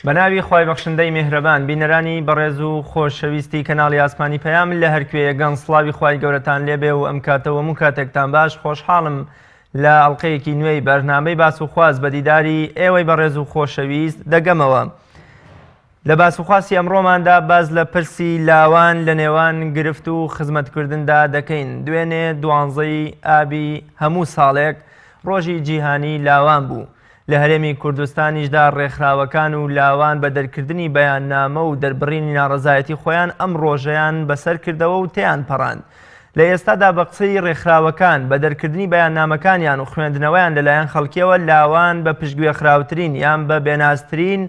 بەناوی خوای بەخشندەی میهرەبان بینەرانی بەڕێز و خۆشەویستی کەناڵی ئاسمانی پەیام لە هەرکوێیە گەن سڵاوی خوای گەورەتان لێبێ و ئەم کاتەوە هەموو کاتێکتان باش خۆشحاڵم لە ئەڵلقەیەکی نوێی بەرنامەی باس و خواست بە دیداری ئێوەی بەڕێز و خۆشەویست دەگەمەوە. لە باس و خواستی ئەمڕۆماندا باز لە پرسی لاوان لە نێوان گرفت و خزمەتکردندا دەکەین. دوێنێ 12 ئابی هەموو ساڵێک ڕۆژی جیهانی لاوان بوو. لە هەرێمی کوردستانیشدا ڕێکخراوەکان و لاوان بە دەرکردنی بەیاننامە و دەربڕینی ناڕەزایەتی خۆیان ئەم ڕۆژەیان بەسەر کردەوە و تێیان پەڕاند. لە ئێستادا بە قسەی ڕێکخراوەکان بە دەرکردنی بەیاننامەکانیان و خوێندنەوەیان لەلایەن خەڵکیەوە لاوان بە پشتگوێخراوترین یان بە بێنازترین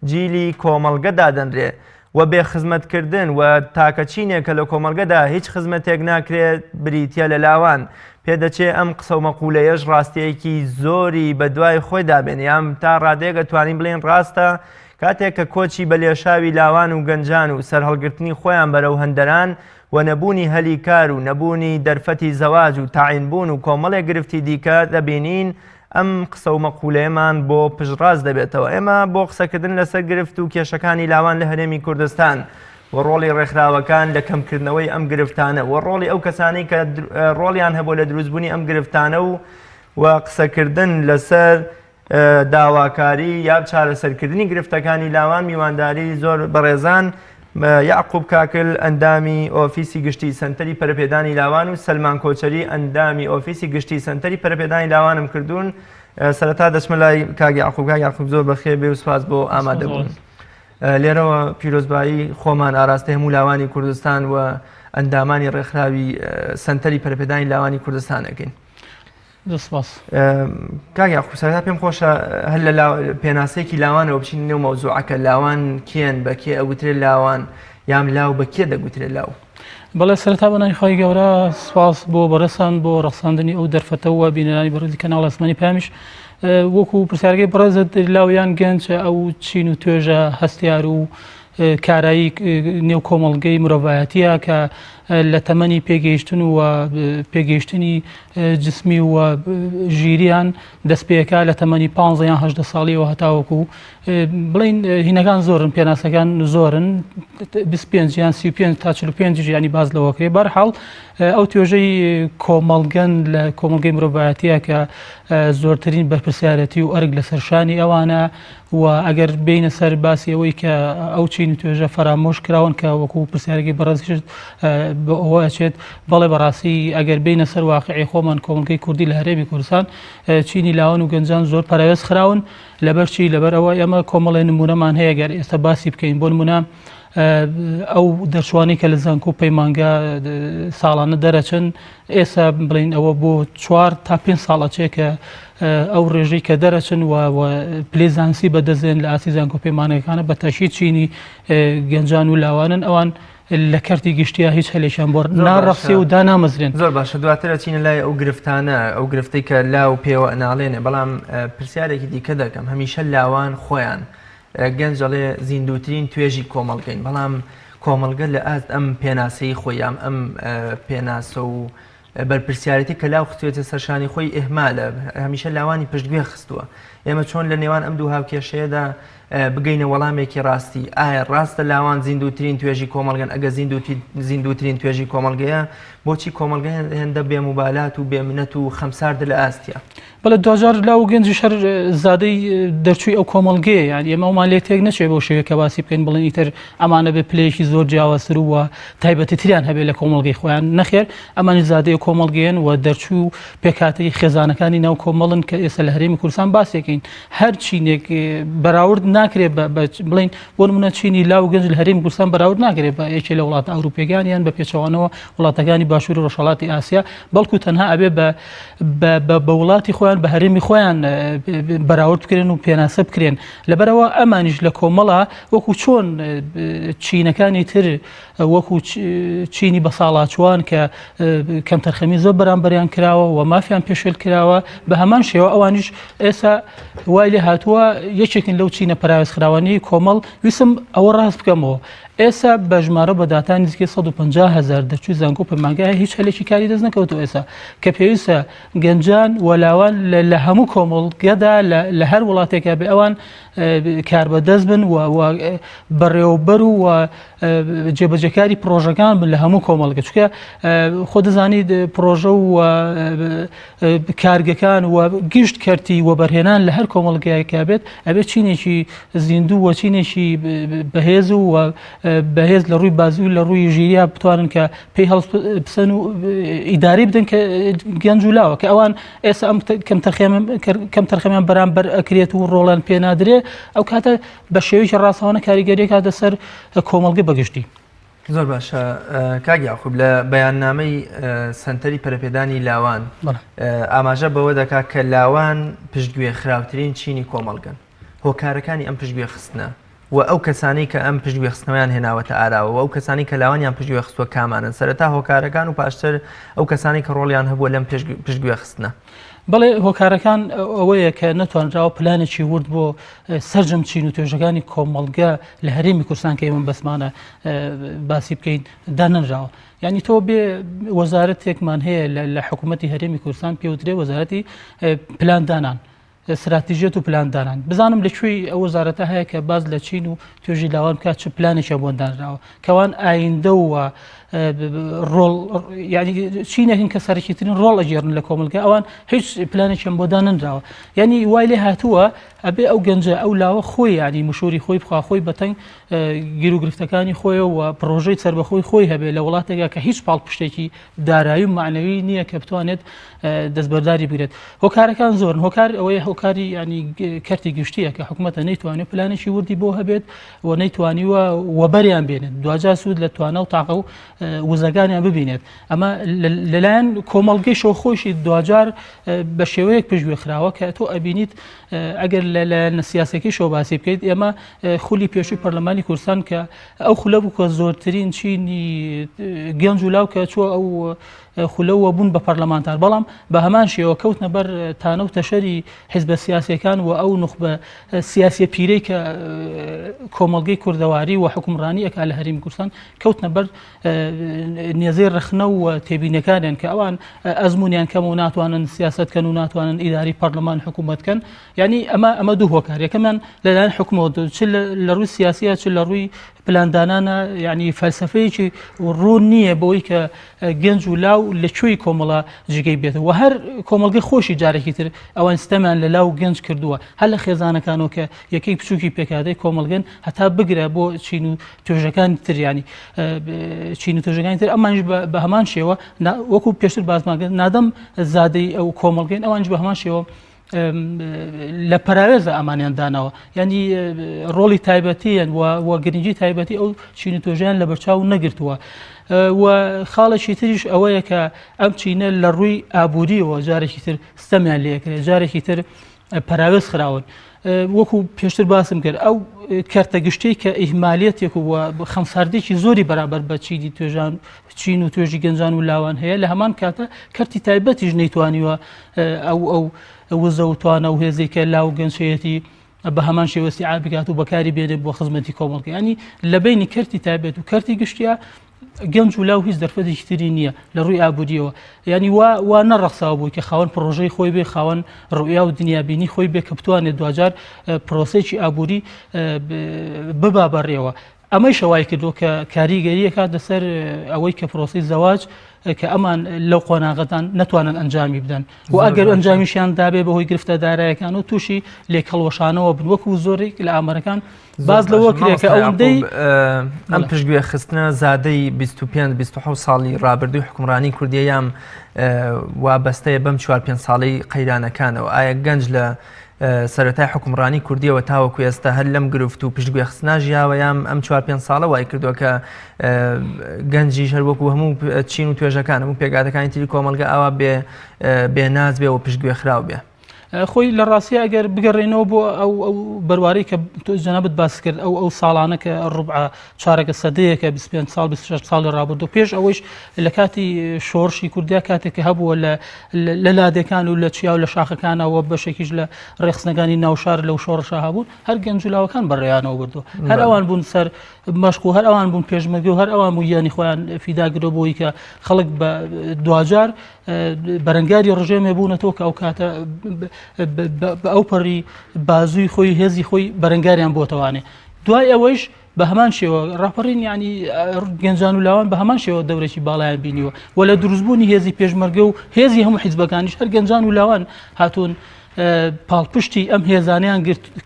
جیلی کۆمەڵگەدا دەنرێ و بێ خزمەتکردن و تاکەچینێکە لە کۆمەڵگەدا هیچ خزمەتێک ناکرێت بریتە لە لاوان. پێدەچێ ئەم قسە و مەقولەیەش ڕاستیەکی زۆری بە دوای خۆی دابێن یان تا ڕادەیەک دەتوانین بڵێن ڕاستە کاتێک کە کۆچی بە لێشاوی لاوان و گەنجان و سەرهەڵگرتنی خۆیان بەرەو هەندەران و نەبوونی هەلی کار و نەبوونی دەرفەتی زەواج و تاعینبوون و کۆمەڵێک گرفتی دیکە دەبینین ئەم قسە و مەقولەیەمان بۆ پشتڕاست دەبێتەوە. ئێمە بۆ قسەکردن لەسەر گرفت و کێشەکانی لاوان لە هەرێمی کوردستان و ڕۆڵی ڕێکخراوەکان لە کەمکردنەوەی ئەم گرفتانە و ڕۆڵی ئەو کەسانی کە ڕۆڵیان هەبوو لە دروستبوونی ئەم گرفتانە و قسەکردن لەسەر داواکاری یا چارەسەرکردنی گرفتەکانی لاوان میوانداری زۆر بەڕێزان یعقوب کاکل ئەندامی ئۆفیسی گشتی سەنتەری پەرەپێدانی لاوان و سەلمان کۆچەری ئەندامی ئۆفیسی گشتی سەنتەری پەرەپێدانی لاوانم کردوون. سەرەتا دەچمە لای کاک یعقوب زۆر بەخێر بێ و سوپاس بۆ ئامادەبوون. لێرەوە پیرۆزبایی خۆمان ئاراستەی هەموو لاوانی کوردستان و ئەندامانی ڕێکخراوی سەنتەری پەرەپێدانی لاوانی کوردستان ئەەکەین. کاک یعقوب سەرەتا پێم خۆشە هەر لە پێناسەیەکی لاوانەوە بچین نێو مەوزوعەکە لاوان کێن بە کێ ئەوترێت لاوان یام لاو بە کێ دەگوترێت لاو؟ بەڵێ سەرەتا بەناوی خۆی گەورە سوپاس بۆ بەڕێسان بۆ ڕەخساندنی ئەو دەرفەتەوە بینەرانی بەڕێزی کەناڵ ئاسمانی پەیامیش وەکو پرسیارگەی بەڕێزت لاویان گەنج ئەو چین و توێژە هەستیار و کارایی نێو کۆمەڵگەی مرۆڤایەتیە کە لە تەمەنی پێگەیشتن و پێگەیشتنی جسمی و ژیریان دەست پێەکە لە تەمەنی 15 یان 18 ساڵیەوە هەتاوەکو بڵین هینەکان زۆرن پێناسەکان زۆرن 25 یان 35 تا 45 ژیانی باز لەوەکرێ. بەرحاڵ ئەو توێژەی کۆمەڵگەن لە کۆمەڵگەی مرۆڤایەتیە کە زۆرترین بەرپرسیارەتی و ئەرگ لە سەرشانی ئەوانە و ئەگەر بینە سەر باسی ئەوەی کە ئەو چین و توێژە فەرامۆش کراون کە وەکو پرسیارگەی بەڕێزیش ئەوە ئەچێت بەڵێ بەڕاستی ئەگەر بینە سەر واقعی خۆمان کۆمەڵگەی کوردی لە هەرێمی کوردستان چینی لاوان و گەنجان زۆر پەرەوێز خراون لەبەر چی لەبەر ئەوە ئێمە کۆمەڵێ نمونەمان هەیە گەر ئێستا باسی بکەین بۆ نمونە ئەو دەرچوانی کە لە زانکۆ و پەیمانگا ساڵانە دەرەچن ئێستا بڵین ئەوە بۆ 4 تا 5 ساڵەچێ کە ئەو ڕێژەی کە دەرەچن و پلێزانسی بەدەزێن لە ئاسی زانکۆ پەیمانەکانە بە تەشی چینی گەنجان و لاوانن ئەوان لە کەرتی گشتیا هیچ هەلێشان بۆ ناڕەخسێ و دانامەزرێن. زۆر باشە دواترە چینە لای ئەو گرفتانە ئەو گرفتی کە لاو پێوە ناڵێنێ. بەڵام پرسیارێکی دیکە دەکەم هەمیشە لاوان خۆیان گەنجەڵێ زیندوترین توێژی کۆمەڵگەین بەڵام کۆمەڵگە لە ئاست ئەم پێناسەی خۆیان ئەم پێناسە و بەرپرسیارەتی کە لاو خستوێتە سەرشانی خۆی ئێهمالە هەمیشە لاوانی پشتگوێ خستووە. ئێمە چۆن لە نێوان ئەم دوو هاوکێشەیەدا بگەینە وەڵامێکی ڕاستی ئایا ڕاستە لاوان زیندوترین توێژی کۆمەڵگەن ئەگە زیندوترین توێژی کۆمەڵگەیە بۆچی کۆمەڵگە هێندە بێموبالات و بێمنەت و خەمساردە لە ئاستیا؟ بەڵێ دوجار لاو گەنجی شەر زادەی دەرچووی ئەو کۆمەڵگەیە یان ئێمە ئەومان لێ تێک نەچێت بۆ شێوەیە کە باسی بکەین بڵێن ئیتر ئەمانە بێ پلەیەکی زۆر جیاوازتر وە تایبەتی تریان هەبێت لە کۆمەڵگەی خۆیان نەخێر ئەمانی زادەی کۆمەڵگەیەن و دەرچوو پێکاتەی خێزانەکانی ناو کۆمەڵن کە ئێستا لە هەرێمی کوردستان باسێکین هەر چینێک بەراورد ناکرێت بڵین بۆ نمونە چینی لاو گەنج لە هەرێمی کوردستان بەراورد ناکرێت بە یەکێ لە وڵاتە ئەوروپیەکانیان بە پێچەوانەوە وڵاتەکانی باشووری ڕۆژهەڵاتی ئاسیا بەڵکو تەنها ئەبێ بە وڵاتی خۆیان بە هەرێمی خۆیان بەراورد بکرێن و پێناسە بکرێن. لەبەرەوە ئەمانیش لە کۆمەڵە وەکو چۆن چینەکانی تر وەکو چینی بە ساڵاچوان کە کەم تەرخەمی زۆر بەرامبەریان کراوە و مافیان پێشێل کراوە بە هەمان شێوە ئەوانیش ئێستا وای لێ هاتووە یەکێکن لەو چینە پەراوێز خراوانی کۆمەڵ ویسم ئەوە ڕاست بکەمەوە ئێستا بە ژمارە بەداتانی نزیکەی 150,000 دەرچووی زانکۆ پەیمانگای هیچ هەلێکی کاری دەست نەکەوتەوە ئێستا کە پێویستە گەنجان وەلاوان لە هەموو کۆمەڵگەدا لە هەر وڵاتێکە بێ ئەوان کار بەدەست بن و بەڕێوەبەر و جێبەجێکاری پرۆژەکان بن لە هەموو کۆمەڵگە چکە خۆ دەزانیت پرۆژە و کارگەکان و گشت کەرتی و بەرهێنان لە هەر کۆمەڵگایەکە بێت ئەبێت چینێکی زیندوو و چینێکی بەهێز و بەهێز لە ڕووی بازی و لە ڕووی ژیریا بتوانن کە پێی هەڵبسەن و ئیداری بدەن کە گەنج و لاوە کە ئەوان ئێستا ئەم کەم تەرخەمیان بەرامبەر ئەکرێت و ڕۆڵیان پێ نادرێ ئەو کاتە بە شێوەیەکی ڕاستەوانە کاریگەریە کاتە سەر کۆمەڵگە بەگشتی. زۆر باشە کاک یاخوب لە بەیاننامەی سەنتەری پەرەپێدانی لاوان ئاماژە بەوە دەکات کە لاوان پشتگوێ خراوترین چینی کۆمەڵگەن هۆکارەکانی ئەم پشتگوێ خستنە و ئەو کەسانی کە ئەم پشتگوێ خستنەوەیان هێناوەتە ئاراوە و ئەو کەسانی کە لاوانیان پشتگوێ خستووە کامانن سەرەتا هۆکارەکان و پاشتر ئەو کەسانی کە ڕۆڵیان هەبووە لەم پشتگوێ خستنە. بەڵێ هۆکارەکان ئەوەیە کە نەتوانراوە پلانێکی ورد بۆ سەرجەم چین و توێژەکانی کۆمەڵگە لە هەرێمی کوردستان کە ئێمە بەسمانە باسی بکەین دانەنراوە. یعنی تۆ بێ وەزارەتێکمان هەیە لە حکوومەتی هەرێمی کوردستان پێوترێ وەزارەتی پلاندانان استراتیژیەت و پلاندانان بزانم لەکوێی ئەو وەزارەتە هەیە کە باز لە چین و توێژی لاوان بکات چ پلانێکە بۆ دانراوە کەوان ئایندە و ڕۆڵ ینی چینێکن کە سەرکیترین ڕۆڵ ئەجێڕن لە کۆمەلگە ئەوان هیچ پلانێکیان بۆ دانراوە ینی وای لێ هاتووە ئەبێ ئەو گەنجە ئەو لاوە خۆی ینی مشوری خۆی بخواخۆی بەتەنگ گیر و گرفتەکانی خۆیەوە و پرۆژەی سەربەخۆی خۆی هەبێ لە وڵاتێکە کە هیچ پاڵ پشتێکی دارایی و معنەوی نییە کە بتوانێت دەستبەرداری بگرێت. هۆکارەکان زۆرن هۆکار ئەوەیە هۆکاری ینی کەرتی گشتیە کە حکوومەتە نەیتوانێت پلانێکی وردی بۆ هەبێت و نەیتوانیوە وەبەریان بێنێت دوجار سوود لە توانە و تاقە و وزەکانیان ببینێت ئەمە لەلایەن کۆمەڵگەی شۆ خۆشی دوجار بە شێوەیەک پشتگوێ خراوە کە تۆ ئەبینیت ئەگەر لە نسیاسەکەی شۆ باسی بکەیت ئێمە خولی پێشووی پەرلەمانی کوردستان کە ئەو خولە بوو کە زۆرترین چینی گەنج و لاو کە چوە ئەو خولەوە بوون بە پەرلەمانتار بەڵام بە هەمان شێوە کەوتنە بەر تانە و تەشەری حیزبە سیاسیەکان و ئەو نخبە سیاسی پیرەی کە کۆمەڵگەی کوردەواری و حکومڕانی ئەکا لە هەرێمی کوردستان کەوتنە بەر نێزەی رەخنە و تێبینەکانیان کە ئەوان ئەزمونیان کەم و ناتوانن سیاستکەن و ناتوانن ئیداری پەرلەمان حکوومەتکەن ینی ئەمە دوو هۆکار یەکەمان لەلایەن حکوومەت چ لە ڕووی سیاسیە چ لە ڕووی پلاندانانە ینی فەلسفەیەکی ڕوون نییە بەوەی کە گەنج و لاو لەکوێی کۆمەڵە جگەی بێت و هەر کۆمەڵگەی خۆشی جارێکی تر ئەوان ستەمیان لە لاو گەنج کردووە هەر لە خێزانەکانەوە کە یەکەی بچووکی پێکادەی کۆمەڵگەن هەتا بگرە بۆ چین و توێژەکانی تر ینی چین و توێژەکانی تر ئەمانش بە هەمان شێوە وەکو پێشتر بازماگەن نادەم زادەی ئەو کۆمەڵگەین ئەوانش بە هەمان شێوە لە پەراوێزە ئەمانیان داناوە ینی ڕۆڵی تایبەتیان و گرنگی تایبەتی ئەو چین و توێژیان لە بەرچاو نەگرتووە و خاڵێکی تریش ئەوەیە کە ئەم چینە لە ڕووی ئابووریەوە جارێکی تر ستەمیان لێکرێت جارێکی تر پەراوێز خراون وەکو پێشتر باسم کرد ئەو کەرتە گشتی کە ئیهمالیەتێک و خەمساردێکی زۆری بەرامبەر بە چینی توێژان چین و توێژی گەنجان و لاوان هەیە لە هەمان کاتە کەرتی تایبەتیش نەیتوانیوە ئەو وزە و توانە و هێزی کە لاو گەنجەتی بە هەمان شێوەستی ئابکات و بەکاری بێنێت بۆ خزمەتی کۆمەڵگە ینی لە بینی کەرتی تایبەت و کەرتی گشتیە گەنج و لاو هیچ دەرفەتێکی تری نییە لە ڕووی ئابووریەوە ینی وا نەڕەخساوە بووی کە خاوەن پرۆژەی خۆی بێ خاوەن ڕوئیا و دنیابینی خۆی بێ کە بتوانێت دوجار پرۆسێکی ئابووری ببا بەڕێوە ئەمەی شەوای کردو کە کاریگەریەکە دەسەر ئەوەی کە پرۆسی زەواج کە ئەمان لەو قۆناغەتان نەتوانن ئەنجامی بدەن و ئەگەر ئەنجامیشیان دابێ بەهۆی گرفتە دارایەکان و تووشی لێکەڵوەشانەوە بن وەکو زۆرێک لە ئامەرەکان باز لەوە کرێ کە ئەوەندەی ئەم پشتگوێ خستنە زادەی 25 ساڵی ڕابردووی حکومڕانی کوردیە یام وابەستەیە بەم 4-5 ساڵی قەیرانەکانەوە ئایا گەنج لە سەرەتای حکومڕانی کوردیەوە تاوەکو ئێستا هەر لەم گرفت و پشتگوێ خستنا ژیاوە یام ئەم 4-5 ساڵە وای کردووە کە گەنجی هەروەکو هەموو چین و توێژەکان هەموو پێگاتەکانی تری کۆمەلگە ئەوە بێناز بێ و پشتگوێ خراو بێ خۆی لە ڕاستی ئەگەر بگەڕێنەوە بۆ ئەو بەروارەی کە جەنابەت باس کرد ئەو ساڵانە کە ڕوبع چارەگە سەدەیەکە 25 ساڵ 26 ساڵی ڕابردوو پێش ئەوەیش لە کاتی شۆڕشی کوردیا کاتێک کە هەبووە لە لادەکان و لە چیا و لە شاخەکانەوە بەشێکیش لە ڕێخستنەکانی ناوشار لەو شۆڕشە هەبوون هەر گەنجولاوەکان بەڕێیانەوە بردووە هەر ئەوان بوون سەر مەشق و هەر ئەوان بوون پێشمەرگی و هەر ئەوان بوو یانی خۆیان فیداگرۆ بۆی کە خەڵک بە دوجار بەرەنگاری ڕژێمێ بوونەتەوە کە ئەو کاتە بە ئەو پەڕی بازووی خۆی هێزی خۆی بەرەنگاریان بۆتەوانێ دوای ئەوەیش بە هەمان شێوە ڕاپەڕین ینی گەنجان و لاوان بە هەمان شێوە دەورێکی باڵایان بینیوە و لە دروستبوونی هێزی پێشمەرگە و هێزی هەموو حیزبەکانیش هەر گەنجان و لاوان هاتوون پاڵپشتی ئەم هێزانیان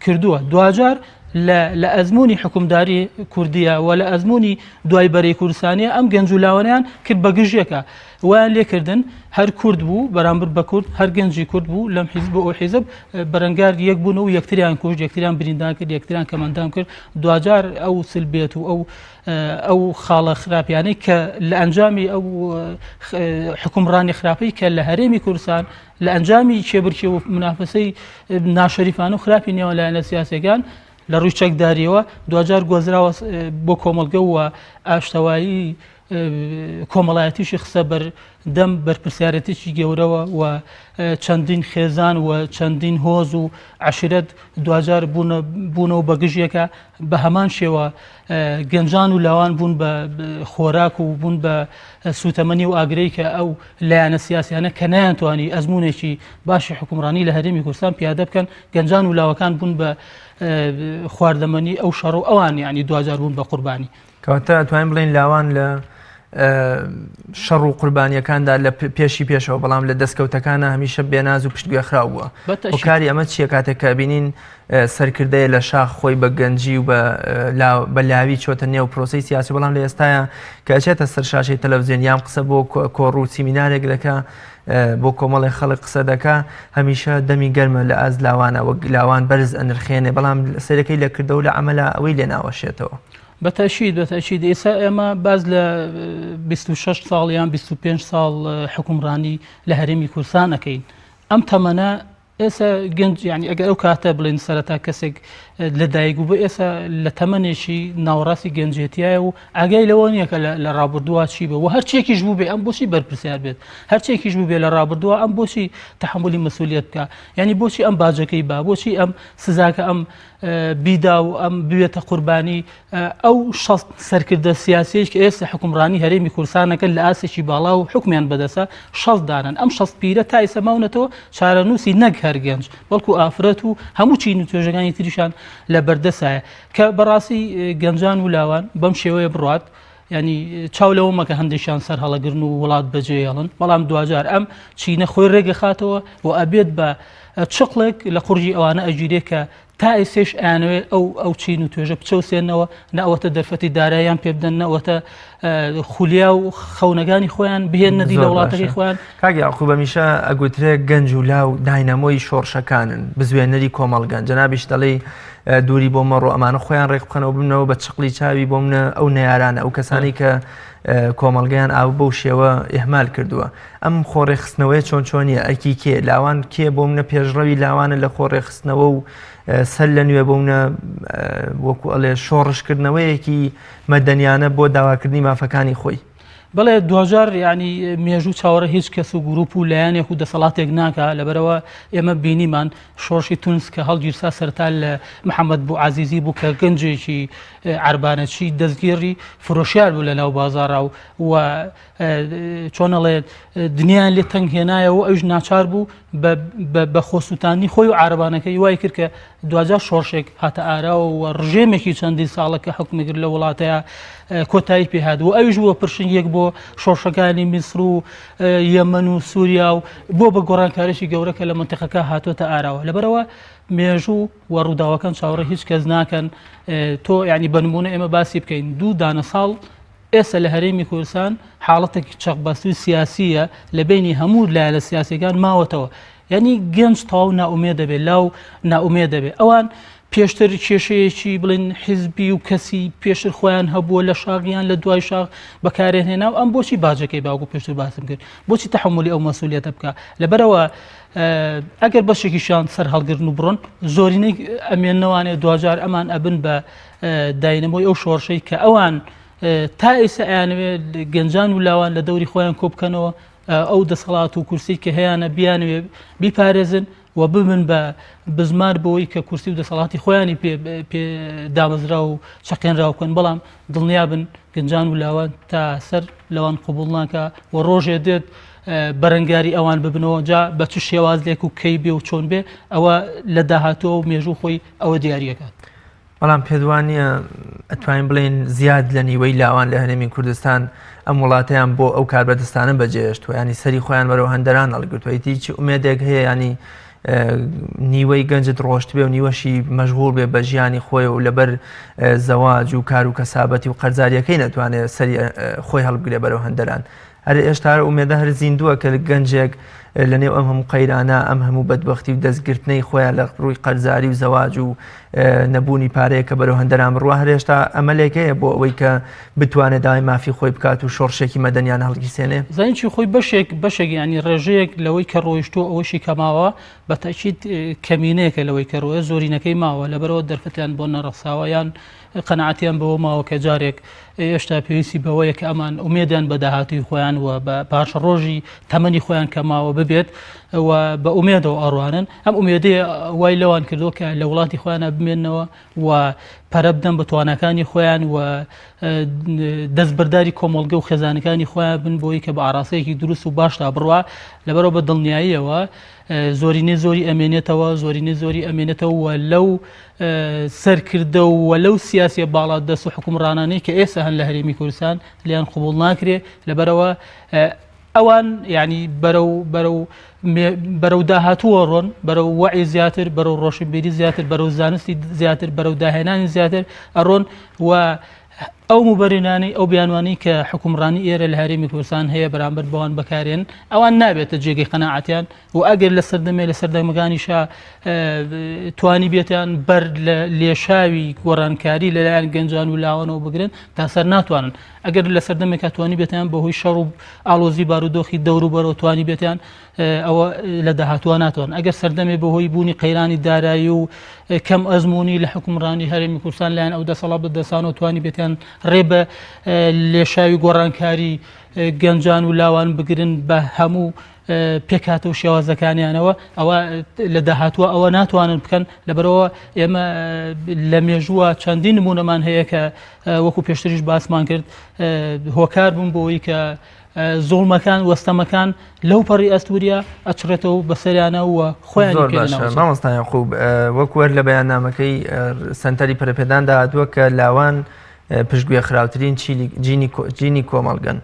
کردووە دوجار لە ئەزمموی حکومداری کوردیە و لە ئەزمموی دوای بەرەی کوردستانیە ئەم گەنج و لاوانیان کرد بە گژێکە ویان لێکردن هەر کورد بوو بەرامبەر بە کورد هەر گەنجی کورد بوو لەم حیزب بۆ ئەو حیزب بەرەنگار یەک بوون و یەکتریان کوژ یەکتریان بریندان کرد یەکتریان کەمەندان کرد دوجار ئەو سلبێت و ئەو خاڵە خراپیانەی کە لە ئەنجامی ئەو حکومڕانی خراپەی کە لە هەرێمی کوردستان لە ئەنجامی چێبرکی و منافسەی ناشەریفانە و خراپی نێوە لایەنە سیاسەکان لە ڕووی چەکداریەوە دوجار گۆزراوە بۆ کۆمەڵگە و ئاشتەوایی کۆمەڵایەتیشی خسە بەردەم بەرپرسیارەتێکی گەورەوە و چەندین خێزان و چەندین هۆز و عەشیرەت دوجار بوونەوە بە گژیەکە بە هەمان شێوە گەنجان و لاوان بوون بە خۆراک و بوون بە سوتەمەنی و ئاگرەی کە ئەو لایەنە سیاسیانە کە نەیانتوانی ئەزمونێکی باشی حکومڕانی لە هەرێمی کوردستان پیادە بکەن گەنجان و لاوەکان بوون بە خواردەمەنی ئەو شەڕ و ئەوان یعنی دوجار بوون بە قوربانی کەواتە ئەتوانین بڵێن لاوان لە شەڕ و قوربانیەکاندا لە پێشی پێشەوە بەڵام لە دەستکەوتەکانە هەمیشە بێناز و پشتگوێ خراو بووە هۆکاری ئەمە چییە کاتێک کە بینین سەرکردەیە لە شاخ خۆی بە گەنجی و بە لاوی چۆتە نێو پرۆسی سیاسی بەڵام لە ئێستاە کە ئەچێتە سەر شاشەی تەلەڤیزیۆن یان قسە بۆ کۆڕ و سیمینارێک دەکا بۆ کۆمەڵی خەڵک قسە دەکا هەمیشە دەمی گەرمە لە ئاز لاوانە وەک لاوان بەرز ئەنرخێنێ بەڵام سەرەکەی لە کردە و لە عەمەلا ئەوەی لێ ناوەشێتەوە بەتەشید ئێستا ئێمە باز لە 26 ساڵ یان 25 ساڵ حکومڕانی لە هەرێمی کوردستان ئەەکەین ئەم تەمەنە ئێستا گەنج یعنی ئەگەر ئەو کاتە بڵێن سەرەتا کەسێک لەدایک بوو بە ئێستا لە تەمەنێکی ناوەڕاستی گەنجێتیایە و ئاگای لەوە نییە کە لە ڕابردووە چی بە و هەرچێکیش بوو بێ ئەم بۆچی بەرپرسیار بێت هەرچێکیش بوو بێ لە ڕابردووە ئەم بۆچی تەحملی مەسئولیت بکە یعنی بۆچی ئەم باجەکەی با بۆچی ئەم سزاکە ئەم بیدا و ئەم بوێتە قوربانی ئەو سەرکردە سیاسیش کە ئێستا حکومڕانی هەرێمی کوردستانەکە لە ئاسێکی باڵا و حکمیان بەدەسە 6 دانن ئەم 6 پیرە تا ئێستا ماونەتەوە چارەنووسی نەک هەر گەنج بەڵکو ئافرەت و هەموو چین و توێژەکانی تریشان لە بەردەسایە کە بەڕاستی گەنجان و لاوان بەم شێوەیە بڕات ینی چاو لەوە مەکە هەندێکیان سەر هەڵەگرن و وڵات بەجێڵن بەڵام دوجار ئەم چینە خۆی ڕێگە خاتەوە و ئەبێت بە چقلێک لە قورجی ئەوانە ئەگیرێت کە تا ئێسێش ئەیانەوێ ئەو چین و توێژە بچەوسێنەوە نەوەتە دەرفەتی داراییان پێ بدەن نەوەتە خولیا و خەونەکانی خۆیان بهێن نەدی لە وڵاتەکەی خۆیان کاگی یاعقوب هەمیشە ئەگوترێت گەنج و لاو داینەمۆی شۆڕشەکانن بزوێنەری کۆمەڵگەن جەنابیش دەڵێ دووری بۆ مەڕۆ ئەمانە خۆیان ڕێک بخەنەوە ببنەوە بە چقلی چاوی بۆ منە ئەو نەیارانە ئەو کەسانی کە کۆمەڵگەیان ئاو بەو شێوە ئێهمال کردووە ئەم خۆڕێخستنەوەی چۆنیە ئەرکی کێ لاوان کێ بۆ منە پێشڕەوی لاوانە لە خۆڕێخستنەوە و سەر لە نوێ بوونە وەکو ئەڵێ شۆڕشکردنەوەیەکی مەدەنیانە بۆ داواکردنی مافەکانی خۆی بەڵێ دوجار ینی مێژوو چاوەڕە هیچ کەس و گروپ و لایەنێک و دەسەڵاتێک ناکە لەبەرەوە ئێمە بینیمان شۆڕشی تونس کە هەڵگیرسا سەرتا لە محەممەد بوو عزیزی بوو کە گەنجێکی عربانەچی دەستگیری فرۆشیار بوو لە ناو بازاڕا و چۆنەڵێ دنیایان لێ تەنگ هێنایە و ئەوش ناچار بوو بە خۆسووتانی خۆی و عربانەکەی وای کرد کە دوجار شۆڕشێک هاتە ئاراوە و ڕژێمێکی چەندی ساڵەکە حکومەگر لە وڵاتەیە کۆتایی پێهات و ئەوش بووە پرشن یەک بۆ شۆڕشەکانی میسر و یەمەن و سووریا و بۆ بە گۆڕانکاریشی گەورەکە لە منتیقەکە هاتوۆتە ئاراوە لەبەرەوە مێژوو و ڕووداوەکان چاوەڕێ هیچ کەس ناکەن تۆ ینی بنمونە ئێمە باسی بکەین 2 دانە ساڵ ئێستا لە هەرێمی کوردستان حاڵەتێکی چەقبەستی سیاسیە لە بینی هەموو لایەنە سیاسیەکان ماوەتەوە یعنی گەنج تەواو ناومێ دەبێت لاو ناومێ دەبێت ئەوان پێشتر کێشەیەکی بڵین حیزبی و کەسی پێشتر خۆیان هەبووە لە شاغیان لە دوای شاغ بەکارێن هێنا و ئەم بۆچی باجەکەی باوکو پێشتر باسم کرد بۆچی تەحملی ئەو مەسئولیەتە بکە لەبەرەوە ئەگەر بەشێکیشان سەر هەڵگرن و بڕۆن زۆرینەی ئەمێنەوانێ دوجار ئەمان ئەبن بە داینەمەوەی ئەو شۆڕشەی کە ئەوان تا ئێستا ئەیانوێت گەنجان و لاوان لە دەوری خۆیان کۆبکەنەوە ئەو دەسەڵات و کورسی کە هەیەە بیانوێ بیپارێزن و ببن بە بزمار بەوەی کە کورسی و دەسەڵاتی خۆیانی پێ دامەزرا و چەقێنراوکەن بەڵام دڵنیابن گەنجان و لاوان تا سەر لەوان قوبوڵ ناکە و ڕۆژێ دێت بەرەنگاری ئەوان ببنەوە جا بە چ شێواز لێک و کەی بێ و چۆن بێ ئەوە لە داهاتەوە و مێژوو خۆی ئەوە دیاریەکات. بەڵام پێدوانە ئەتوانین بڵێن زیاد لە نیوەی لاوان لە هەرێمی کوردستان ئەم وڵاتیان بۆ ئەو کاربەدەستانە بەجێشتوە ینی سەری خۆیان بەرەو هەندەران هەڵگرتووە هیچ ئومێدێک هەیە ینی نیوەی گەنجت ڕۆشت بێ و نیوەشی مەشغوڵ بێ بە ژیانی خۆی و لەبەر زەواج و کار و کەسابەتی و قەرزاریەکەی نەتوانێت سەری خۆی هەڵبگرێ بەرەو هەندەران هەر ئێشتا ئومێدە هەر زیندووە کە گەنجێک لە نێو ئەم هەموو قەیرانە ئەم هەموو بەدبەختی و دەستگرتنەی خۆیان لە ڕووی قەرزاری و زەواج و نەبوونی پارەیە کە بەرەو هەندەران بڕوە هەر ئێشتا ئەمەلێکەیە بۆ ئەوەی کە بتوانێت داوای مافی خۆی بکات و شۆڕشێکی مەدەنیان هەڵگیسێنێ زانیی خۆی بەشێک ینی ڕێژەیەک لەوەی کە ڕۆیشتۆ ئەوەشی کەماوە بە تاکید کەمینەیەکە لەوەی کە ڕۆیە زۆرینەکەی ماوە لەبەرەوە دەرفەتیان بۆ نەڕەخساوە یان قەنەعەتیان بەوە ماوە کە جارێک ئێشتا پێویستی بەوەیە کە ئەمان ئومێدیان بە داهاتووی خۆیان وە بە پاشە ڕۆژی تەمەنی خۆیان کەماوە ببێت و بە ئومێدەوە ئەڕوانن ئەم ئومێدەیە وای لەوان کردو کە لە وڵاتی خۆیانە بمێنەوە و پەرە بدەن بە توانەکانی خۆیان و دەستبەرداری کۆمەڵگە و خێزانەکانی خۆیان بن بۆی کە بە ئاراسەیەکی دروست و باشتا بڕوا لەبەرەوە بە دڵنیاییەوە زۆری ئەمێنێتەوە زۆری ئەمێنێتەوە و لەو سەرکردە و لەو سیاسیە باڵات دەست و حکومڕانانەی کە ئێستا هەن لە هەرێمی کوردستان لیان قبوڵ ناکرێ لەبەرەوە ئەوان ینی بەرەو داهاتووە ڕۆن بەرەو وعی زیاتر بەرەو ڕۆشنبیری زیاتر بەرەو زانستی زیاتر بەرەو داهێنانی زیاتر ئەڕۆن و ئەو موبەرێنانەی ئەو بیانوانی کە حکومڕانی ئێرە لە هەرێمی کوردستان هەیە بەرامبەر بەوان بەکارێن ئەوان نابێتە جێگەی قەناعەتیان و ئەگەر لە سەردەمێ لە سەردەمەکانیشا توانی بێتیان بەر لە لێشاوی گۆڕانکاری لەلایەن گەنجان و لاوانەوە بگرن تا سەر ناتوانن ئەگەر لە سەردەمێکا توانی بێتیان بەهۆی شەڕ و ئاڵۆزی بارودۆخی دەور و بەرەوە توانی بێتیان ئەوە لە داهاتوە ناتوان ئەگەر سەردەمێ بەهۆی بوونی قەیرانی دارایی و کەم ئەزمموی لە حکومڕانی هەرێمی کوردستان لایەن ئەو دەسەڵات بەدەستانەوە توانی بێتیان ڕێ بە لێشاوی گۆڕانکاری گەنجان و لاوان بگرن بە هەموو پێکاتە و شێوازەکانیانەوە ئەوە لە داهاتوە ئەوە ناتوانن بکەن لەبەرەوە ئێمە لە مێژووە چەندین نمونەمان هەیە کە وەکو پێشتریش باسمان کرد هۆکار بوون بۆەوەی کە زۆڵمەکان وەستەمەکان لەو پەڕی ئەستوریا ئەچڕێتەوە بەسەریانە و خۆیان مامۆستایان خوب وەکوەر لە بەیاننامەکەی سەنتەری پەرەپێداندا هاتووە کە لاوان پشتگوێ خراوترین جینی کۆمەڵگەن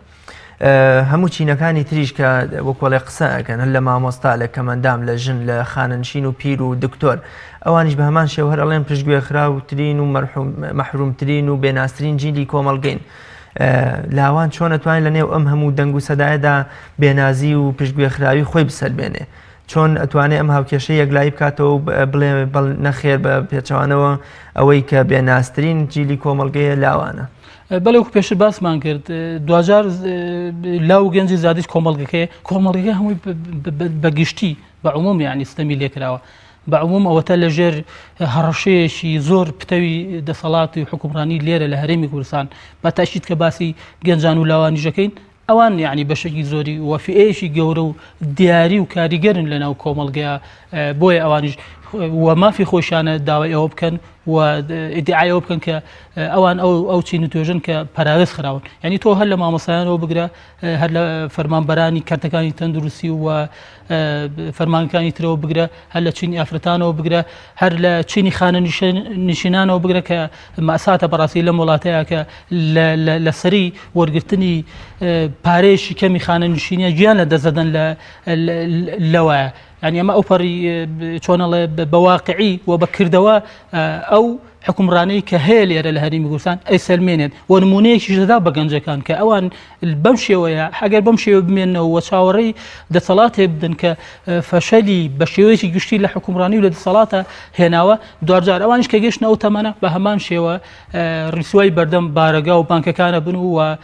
هەموو چینەکانی تریش کە وەکوڵێ قسە ئەکەن هەر لە مامۆستا لە کەمەندام لە ژن لە خانەنشین و پیر و دکتۆر ئەوانیش بە هەمان شێوە هەر ئەڵێن پشتگوێ خراوترین و مەحرومترین و بێناسرین جینی کۆمەڵگەین لاوان چۆن ئەتوانین لە نێو ئەم هەموو دەنگ و سەدایەدا بێنازی و پشتگوێ خراوی خۆی بسەلبێنێ چۆن ئەتوانێت ئەم هاوکێشەی یەکلایی بکاتەوە بڵێ نەخێر بە پێچەوانەوە ئەوەی کە بێناسترین جیلی کۆمەڵگەیە لاوانە بەڵێ پێشتر باسمان کرد دوجار لاو گەنجی زادیش کۆمەڵگەکە هەمووی بەگشتی بە عموم یعنی ستەمی لێکراوە بە عموم ئەوەتە لە ژێر هەڕەشەیەشی زۆر پتەوی دەسەڵاتی و حکومڕانی لێرە لە هەرێمی کوردستان بە تاکید کە باسی گەنجان و لاوانیژەکەین ئەوان یعنی بەشێکی زۆری وەفیئەیەشی گەورە و دیاری و کاریگەرن لەناو کۆمەڵگەیە بۆیە ئەوانیش و مافی خۆشیانە داوای ئەوە بکەن و ئیدعایەوە بکەن کە ئەوان ئەو چین و توێژن کە پەراوێز خراون یعنی تۆ هەر لە مامۆسایانەوە بگرە هەر لە فەرمانبەرانی کارتەکانی تەندروستی و فەرمانەکانی ترەوە بگرە هەر لە چینی ئافرەتانەوە بگرە هەر لە چینی خانە نشینانەوە بگرە کە مەساتە بەڕاستی لەم وڵاتەیە کە لە سەری وەرگرتنی پارەیەشی کەمی خانە نشینە گیان لە دەزەدەن لەوەیە ینی ئەمە ئەو پەڕی چۆنەڵێ بەواقعی و بەکردەوە ئەو حکومڕانەی کە هەیە لێرە لە هەرێمی کوردستان ئەیسەلمێنێت و نمونەیەکیش دەدا بە گەنجەکان کە ئەوان بەم شێوەیە ئەگەر بەم شێوە بمێنەوە و چاوەڕێی دەسەڵاتێ بدەن کە فەشەلی بە شێوەیەکی گشتی لە حکومڕانی و لە دەسەڵاتە هێناوە دوجار ئەوانش کە گەشتنە ئەو تەمەنە بە هەمان شێوە ڕیسوای بەردەم بارەگا و بانکەکانە بن و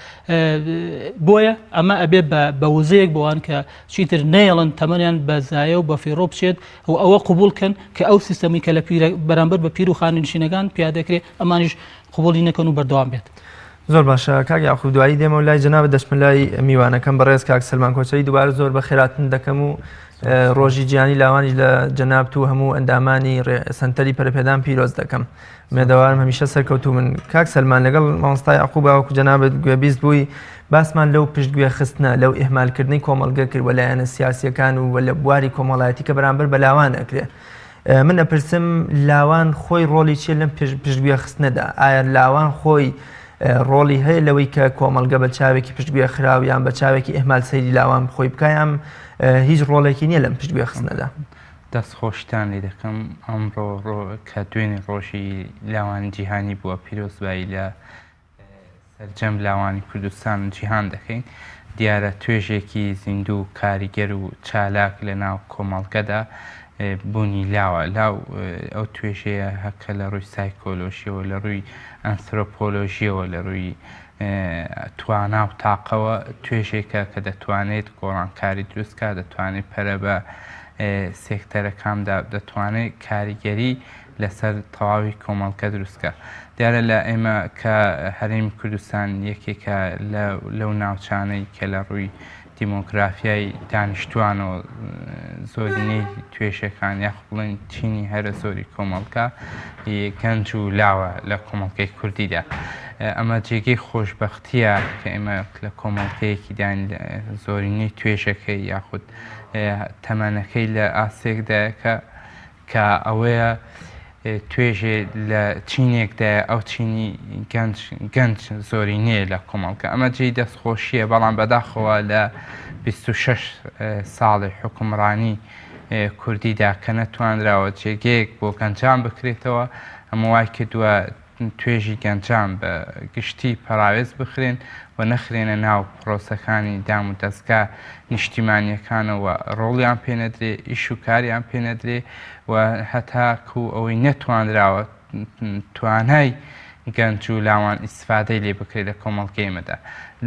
بۆیە ئەمە ئەبێ بە وزەیەک بۆوان کە چیتر نێڵن تەمەنیان بەزایە و بە فێڕۆ بچێت و ئەوە قوبولکەن کە ئەو سیستەمی کە لە بەرامبەر بە پیر و خانشینەکان پیادەکرێت ئەمانیش قوبولی نەکەن و بەردەوام بێت. زۆر باشە کاک یاخوب دوایی دێمە و لای جەنابەت دەچمە لای میوانەکەم بەڕێز کاک سلمان کۆچەری دووبارە زۆر بە خێراتن دەکەم و ڕۆژی گیانی لاوانیش لە جەنابەت و هەموو ئەندامانی سەنتەری پەرپێدان پیرۆز دەکەم. مێدەوارم هەمیشە سەرکەوتوو من. کاک سلمان لەگەڵ مامۆستا یاعقوب باوەکو جەنابەت گوێبیست بووی باسمان لەو پشتگوێ خستنە لەو ئێهمالکردنی کۆمەڵگە کرد و لایەنە سیاسیەکان و لە بواری کۆمەڵایەتی کە بەرامبەر بە لاوان ئەکرێ. من ئەپرسم لاوان خۆی ڕۆڵی چیە لەم پشتگوێ خستنەدا؟ ئایا لاوان خۆی ڕۆڵی هەیە لەوەی کە کۆمەڵگە بە چاوێکی پشتگوێ خراو یان بە چاوێکی ئێهمال سەیری لاوان خۆی بکایان هیچ ڕۆڵێکی نییە لەم پشتگوێ خستنەدا؟ دەستخۆشتان لێ دەکەم ئەمڕۆ کە دوێنێ ڕۆژی لاوانی جیهانی بووە پیرۆزبایی لە سەرجەم لاوانی کوردستان جیهان دەکەین. دیارە توێژێکی زیندوو کاریگەر و چالاک لە ناو کۆمەڵگەدا بوونی لاوە لاو ئەو توێژەیە هەکە لە ڕووی سایکۆلۆژیەوە لە ڕووی ئەنترۆپۆلۆژیەوە لە ڕووی توانا و تاقەوە توێژێکە کە دەتوانێت گۆڕانکاری دروستکە دەتوانێت پەرە بە سێکتەرەکاندا دەتوانێت کاریگەری لەسەر تەواوی کۆمەڵگە دروستکە. دیارە لە ئێمە کە هەرێمی کوردستان یەکێکە لەو ناوچانەی کە لە ڕووی دیمۆگرافیای دانیشتوانەوە زۆرینەی توێژەکان یاخ بڵێن چینی هەرە زۆری کۆمەڵگە گەنج و لاوە لە کۆمەڵگەی کوردیدا. ئەمە جێگەی خۆشبەختیە کە ئێمە لە کۆمەڵگەیەکی داین زۆرینەی توێژەکەی یاخود تەمەنەکەی لە ئاسێکدایەکە کە ئەوەیە توێژێ لە چینێکدایە ئەو چینی گەنج زۆری نییە لە کۆمەڵگە. ئەمە جێی دەستخۆشیە بەڵام بەداخەوە لە 26 ساڵی حکومڕانی کوردیدا کە نەتوانراوە جێگەیەک بۆ گەنجان بکرێتەوە ئەمە وای کردووە توێژی گەنجان بە گشتی پەراوێز بخرێن و نەخرێنە ناو پرۆسەکانی دام و دەستگا نیشتیمانیەکانەوە ڕۆڵیان پێنەدرێ ئیش و کاریان پێنەدرێ و هەتاکو ئەوەی نەتوانراوە توانای گەنج و لاوان ئیسفادەی لێ بکرێت لە کۆمەڵگەیمەدا.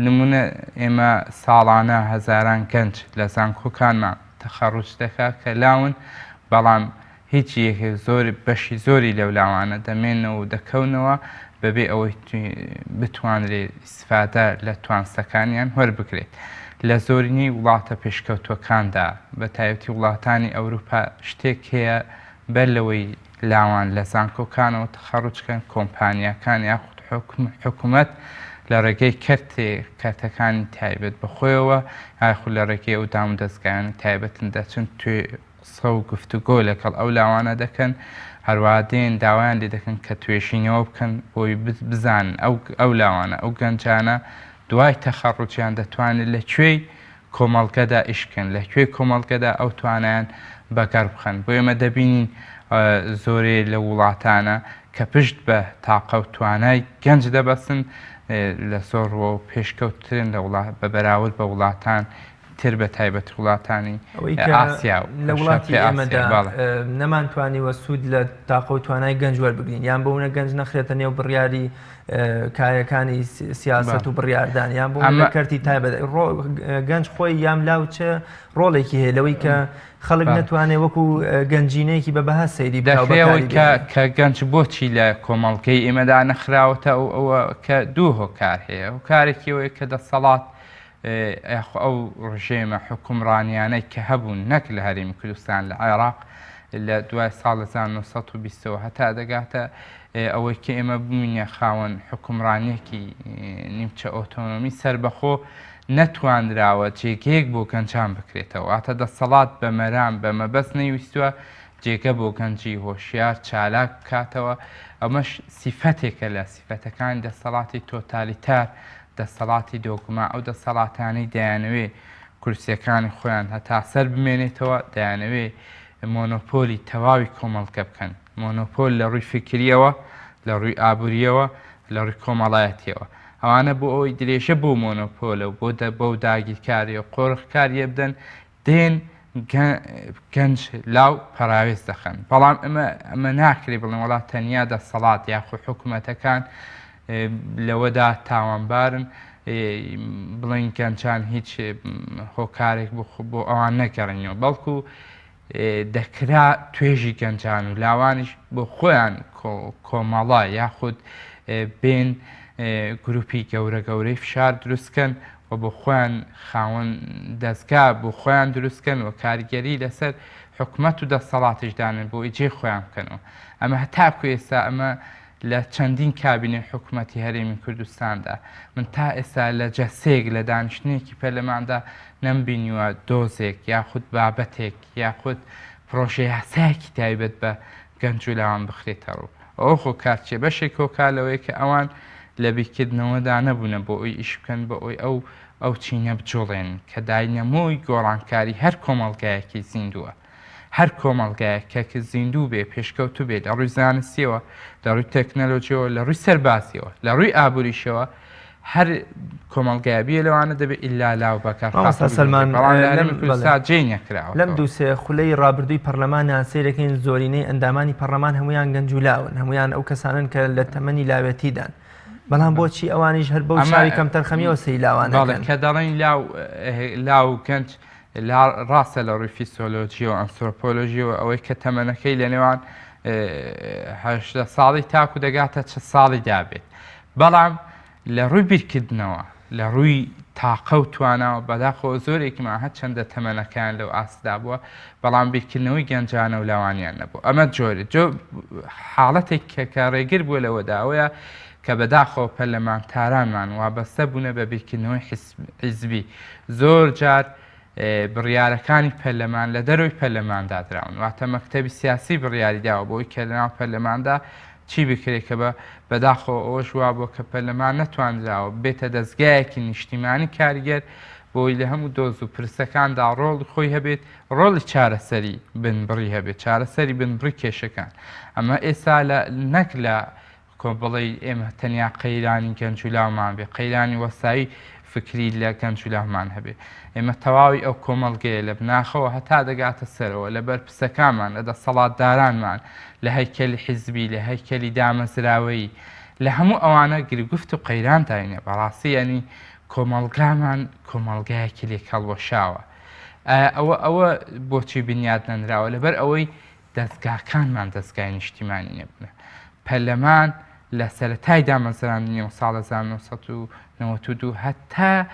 نمونە ئێمە ساڵانە هەزاران گەنج لە زانکۆکانمان تەخەڕوج دەکات کە لاون بەڵام هیچ بەشی زۆری لەو لاوانە دەمێنەوە و دەکەونەوە بەبێ ئەوەی بتوانرێت ئیسفادە لە توانسەکانیان وەربگرێت. لە زۆرینەی وڵاتە پێشکەوتوەکاندا بە تایبەتی وڵاتانی ئەوروپا شتێک هەیە بەر لەوەی لاوان لە زانکۆکانەوە تەخەڕوجکەن کۆمپانیاکان یاخود حکوومەت لە ڕێگەی کارتەکانی تایبەت بەخۆیەوە یاخود لە ڕێگەی ئەو دام و دەستگایانی تایبەتن دەچن توێ قسە و گفتوگۆ لەگەڵ ئەو لاوانە دەکەن هەروادێن داوایان لێ دەکەن کە توێژینەوە بکەن بۆی بزانن ئەو لاوانە ئەو گەنجانە دوای تەخەڕوجیان دەتوانێت لەکوێی کۆمەڵگەدا ئیشکەن لەکوێی کۆمەڵگەدا ئەو توانیان بەکار بخەن. بۆ ئێمە دەبینین زۆرێ لە وڵاتانە کە پشت بە تاقە و توانای گەنج دەبەسن لە زۆرەوە و پێشکەوتترن بە بەراورد بە وڵاتان تر بە تایبەت وڵاتانی ئاسیا لە وڵاتی ئێمەدا نەمانتوانیوە سوود لە تاقە و توانای گەنج وەربگرین یان بۆونە گەنج نەخرێتە نێو بڕیاری کایەکانی سیاست و بڕیاردان یان بۆ کەرتی تایبەت گەنج خۆی یام لاوچە ڕۆڵێکی هەیە لەوەی کە خەڵک نەتوانێت وەکو گەنجینەیەکی بە بەها سەیری بکەوەی کە گەنج بۆچی لە کۆمەڵگەی ئێمەدا نەخراوەتە ئەوە کە دوو هۆکار هەیە و کارێکیەوەی کە دەسەڵات ئەو ڕژێمە حکومڕانیانەی کە هەبوون نەک لە هەرێمی کوردستان لە عێراق لە دوای ساڵ 1920 هەتا دەگاتە ئەوەی کە ئێمە بووینە خاوەن حکومڕانیەکی نیمچە ئۆتۆنۆمی سربەخۆ نەتوانراوە جێگەیەک بۆ گەنجان بکرێتەوە ئاتە دەسەڵات بە مەران بە مەبەست نەیویستووە جێگە بۆ گەنجی هۆشیار چالاک بکاتەوە. ئەمەش سیفەتێکە لە سیفەتەکانی دەسەڵاتی تۆتالیتار دەسەڵاتی دۆگما ئەو دەسەڵاتانەی دەیانەوێ کورسیەکانی خۆیان هەتا سەر بمێنێتەوە دەیانەوێ مۆنۆپۆلی تەواوی کۆمەڵگە بکەن مۆنۆپۆل لە ڕووی فکریەوە لە ڕووی ئابوووریەوە لە ڕووی کۆمەڵایەتیەوە ئەوانە بۆ ئەوی درێژە بۆ مۆنۆپۆلە و بۆ داگیرکاری و قۆڕخکاریە بدەن دێن گەنج لاو پەراوێز دەخەن بەڵام ئەمە ناکرێ بڵێن وڵات تەنیا دەسەڵات یاخو حکوومەتەکان لەوەدا تاوانبارن بڵین گەنجان هیچ هۆکارێک بۆ ئەوان نەگەڕێنەوە بەڵکو دەکرا توێژی گەنجان و لاوانیش بۆ خۆیان کۆمەڵە یاخود بێن گروپی گەورەی فشار دروستکەن و بۆ خۆیان خاوەن دەستگا بۆ خۆیان دروستکەن و کاریگەری لەسەر حکوومەت و دەسەڵاتیشدانن بۆ ئیجێ خۆیان بکەنەوە ئەمە هەتاکو ئێستا ئەمە لە چەندین کابینێ حکوومەتی هەرێمی کوردستاندا من تا ئێستا لە جەسێک لە دانیشتنێکی پەرلەماندا نەمبینیوە دۆزێک یاخود بابەتێک یاخود پرۆژەی یاسایەکی تایبەت بە گەنج و لاوان بخرێتە ڕوو ئەوە خۆ کارچێ بەشێک کۆکالەوەی کە ئەوان لە بیرکردنەوەدا نەبوونە بۆ ئەوی ئیش بکەن بە ئەوی ئەو چینە بجوڵێن کە داینەمۆی گۆڕانکاری هەر کۆمەڵگایەکی زیندووە هەر کۆمەڵگایەکە کە زیندوو بێ پێشکەوتو بێت لە ڕووی زانستیەوە لە ڕووی تەکنەلۆژیەوە لە ڕووی سەرباسیەوە لە ڕووی ئابووریشەوە هەر کۆمەڵگای بیە لەوانە دەبێت ئللا لاو بەکار جێ نەکراوە لەم دووسێ خولەی ڕابردووی پەرلەمانە سیرەکەین زۆرینەی ئەندامانی پەرلەمان هەمویان گەنج و لاون هەمویان ئەو کەسانن کە لە تەمەنی لاوێتیدان بەڵام بۆچی ئەوانیش هەر بەو شاوی کەم تەرخەمیەوە سەی لاوانەکەن کە دەڵێن لاو گەنج ڕاستە لە ڕووی فیسۆلۆژی و ئەنسۆپۆلۆژیەوە ئەوەی کە تەمەنەکەی لە نێوان 80 ساڵی تاکو دەگاتە چ ساڵی دابێت بەڵام لە ڕووی بیرکردنەوە لە ڕووی تاقە و توانەوە بەداخەوە زۆرێکیمان هەر چەندە تەمەنەکان لەو ئاسدا بووە بەڵام بیرکردنەوەی گەنجانە و لاوانیان نەبوو ئەمە جۆرە حاڵەتێک کە ڕێگر بووە لەوەداوەیە کە بەداخەوە پەرلەمانتارانمان وابەستە بوونە بە بیرکردنەوەی حیزبی زۆر جار بڕیارەکانی پەرلەمان لە دەرەوەی پەرلەماندا دراون واتە مەکتەبی سیاسی بڕیاری داوە بۆی کە لەناو پەرلەماندا چی بکرێت کە بە بەداخەوە ئەوەش وا بۆ کە پەرلەمان نەتوانراوە بێتە دەستگایەکی نیشتیمانی کاریگەر بۆی لە هەموو دۆز و پرسەکاندا ڕۆڵی خۆی هەبێت ڕۆڵی چارەسەری بنبڕی هەبێت چارەسەری بنبڕی کێشەکان ئەمە ئێستا نەک لە کۆبڵی ئێمە تەنیا قەیرانی گەنج و لاومان بێ قەیرانی وەسایی فکری لە گەنج و لاومان هەبێ ئێمە تەواوی ئەو کۆمەڵگەیە لە بناخەوە هەتا دەگاتە سەرەوە لە بەرپرسەکانمان لە دەسەڵاتدارانمان لە هەیکەلی حیزبی لە هەیکەلی دامەزراوەی لە هەموو ئەوانە گرگفت و قەیران داینە بەڕاستی ینی کۆمەڵگامان کۆمەڵگایەکی لێک هەڵوەشاوە ئەوە بۆچی بنیاد نەنراوە لەبەر ئەوەی دەستگاکانمان دەستگای نیشتیمانی نەبوونە پەرلەمان لە سەرەتای دامەزراندنی ساڵ 1992 هەتا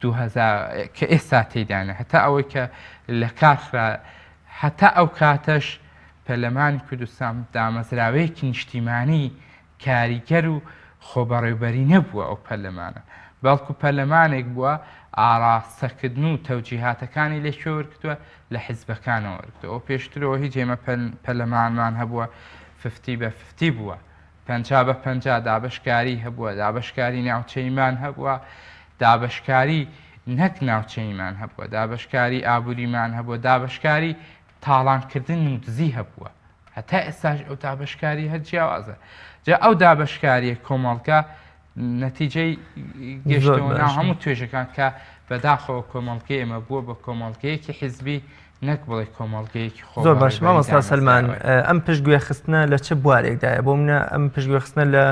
2000 کە ئێستا تێدانە هەتا ئەوەی کە لە کارخرا هەتا ئەو کاتەش پەرلەمانی کوردستان دامەزراوەیەکی نیشتیمانی کاریگەر و خۆبەڕێوەبەری نەبووە ئەو پەرلەمانە بەڵکو پەرلەمانێک بووە ئاراستەکردن و تەوجیهاتەکانی لێکوێ وەرگتووە لە حیزبەکانەوە وەرگتووە ئەو پێشترەوە هیچ ئێمە پەرلەمانمان هەبووە 50 بە 50 بووە 50 بە 50 دابشکاری هەبووە دابشکاری ناوچەیمان هەبووە دابشکاری نەک ناوچەیمان هەبووە دابشکاری ئابووریمان هەبووە دابشکاری تاڵانکردن و دزی هەبووە هەتا ئێستاش ئەو دابشکاری هەر جیاوازە جا ئەو دابشکاریە کۆمەڵگە نەتیجەی گەشتەوە ناو هەموو توێژەکان کە بەداخەوە کۆمەڵگەی ئێمە بووە بە کۆمەڵگەیەکی حیزبی نەک بڵێ کۆمەڵگەیەکی خۆ زۆر باش مامۆستا سەلمان ئەم پشتگوێ خستنە لە چه بوارێکدایە بۆ منە ئەم پشتگوێ خستنە لە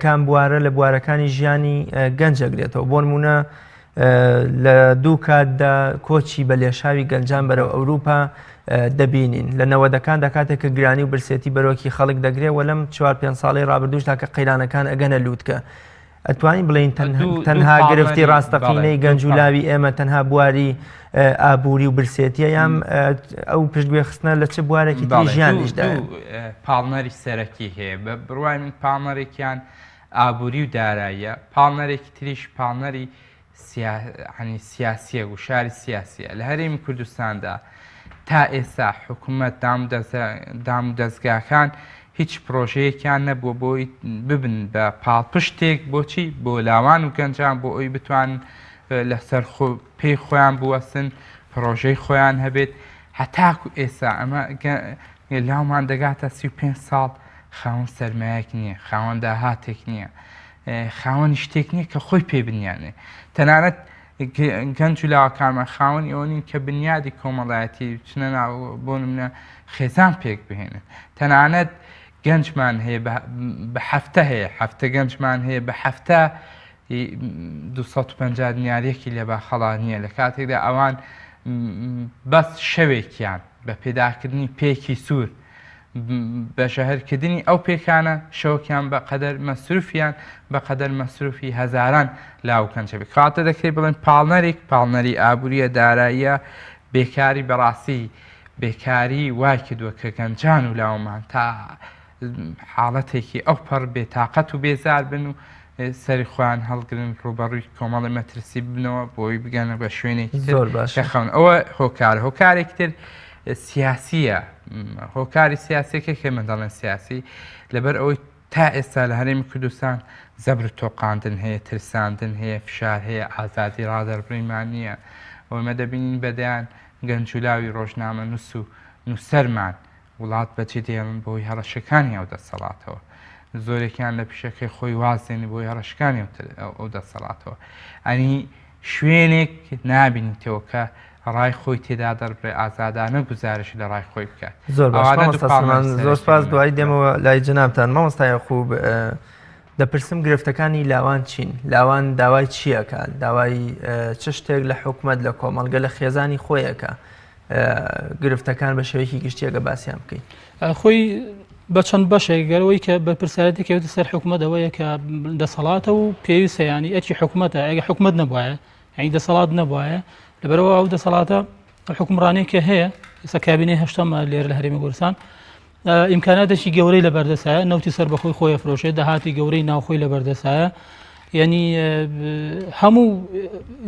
کام بوارە لە بوارەکانی ژیانی گەنجەگرێتەوە بۆ نمونە لە دوو کاتدا کۆچی بە لێشاوی گەنجان بەرەو ئەوروپا دەبینین لە نەوەدەکاندا کاتێک کە گرانی و برسێتی بەرۆکی خەڵک دەگرێت و لەم 4-5 ساڵی ڕابردووشدا کە قەیرانەکان ئەگەنە لووتکە ئەتوانین بڵین تەنها گرفتی ڕاستەقینەی گەنج و لاوی ئێمە تەنها بواری ئابووری و برسێتیە یام ئەو پشتگوێ خستنە لە چه بوارێکی تری ژیانیشدایە پاڵنەری سەرەکی هەیە بە بڕوای من پاڵنەرێکیان ئابووری و داراییە پاڵنەرێکی تریش پاڵنەری سیاسیە و شاری سیاسیە لە هەرێمی کوردستاندا تا ئێستا حکوومەت دام و دەستگاکان هیچ پرۆژەیەکیان نەبووە بۆی ببن بە پاڵپشتێک بۆچی بۆ لاوان و گەنجان بۆ ئەوی بتوان لەسەر پێی خۆیان بوەستن پرۆژەی خۆیان هەبێت هەتاکو ئێستا ئەمە لاومان دەگاتە 35 ساڵ خاوەن سەرمایەک نییە، خاوەن داهاتێک نییە، خاوەنی شتێک نییە کە خۆی پێ بنیانێ. تەنانەت گەنج و لاوەکانمان خاوەن ئەوە نین کە بنیادی کۆمەڵایەتی چنە بۆ نمونە خێزان پێک بهێنن. تەنانەت گەنجمان هەیە بە هەفتە هەیە، هەفتە گەنجمان هەیە بە هەفتە 250 دینارێکی لێ باخەڵا نییە لە کاتێکدا ئەوان بەس شەوێکیان بە پێداکردنی پێکی سوور بە شەهرکردنی ئەو پێکانە شەوەکیان بە قەدەر مەسروفیان بە قەدەر مەسروفی هەزاران لاوکەنجە بێت. کاتە دەکرێت بڵێن پاڵنەری ئابووریە داراییە بێکاری بەڕاستی بێکاری وای کردووە کە گەنجان و لاومان تا حاڵەتێکی ئەو پەڕ بێتاقەت و بێزار بن و سەری خۆیان هەڵگرن ڕوبەڕووی کۆمەڵی مەترسی بنەوە بۆی بگەنە بە شوێنێکی زۆر باش خەون. ئەوە هۆکارێکی تر سیاسیە، هۆکاری سیاسەکە کە منداڵێن سیاسی لەبەر ئەوەی تا ئێستا لە هەرێمی کوردستان زەبر تۆقااندن هەیە، ترساندن هەیە، فشار هەیە، ئازادی ڕادەربڕیمان نییە. ئەومە دەبینین بەدەیان گەنجولاوی ڕۆژنامە نووس و نووسەرمان وڵات بەجێ دێڵن بۆی هەڕەشەکانی ئەو دەسەڵاتەوە. زۆرێکیان لە پیشەکەی خۆی وازێنی بۆی هەڕەشەکانی ئەو دەسەڵاتەوە. ئەنی شوێنێک نابینیتەوە کە ڕای خۆی تێدا دەربێ ئازادانە گزارشی لە ڕای خۆی بکات. زۆر زۆر سپاس دوای دێمەوە لای جنابتان. مامۆستای خوب دەپرسم گرفتەکانی لاوان چین؟ لاوان داوای چیەکە؟ داوای چ شتێک لە حکومەت لە کۆمەڵگە لە خێزانی خۆیەکە گرفتەکان بە شێوەیەکی گشتیەکە باسییان بکەین؟ خۆی بە چەند بەشێک گەرەوەی کە بە پرسیارەتی کەوتە سەر حکومەت ئەوەیە کە دەسەڵاتە و پێویستە ینی ئەچی حکومەتە ئەگە حکومەت نەبوایە ینی دەسەڵات نەبوایە لەبەرەوە ئەو دەسەڵاتە حکومڕانەیە کە هەیە ئێستا کابینەی هەشتەمە لێرە لە هەرێمی کوردستان ئیمکاناتێکی گەورەی لە بەردەسایە نەوتی سەر بەخۆی خۆی ئەفرۆشێت داهاتی گەورەی ناوخۆی لە بەردەسایە ینی هەموو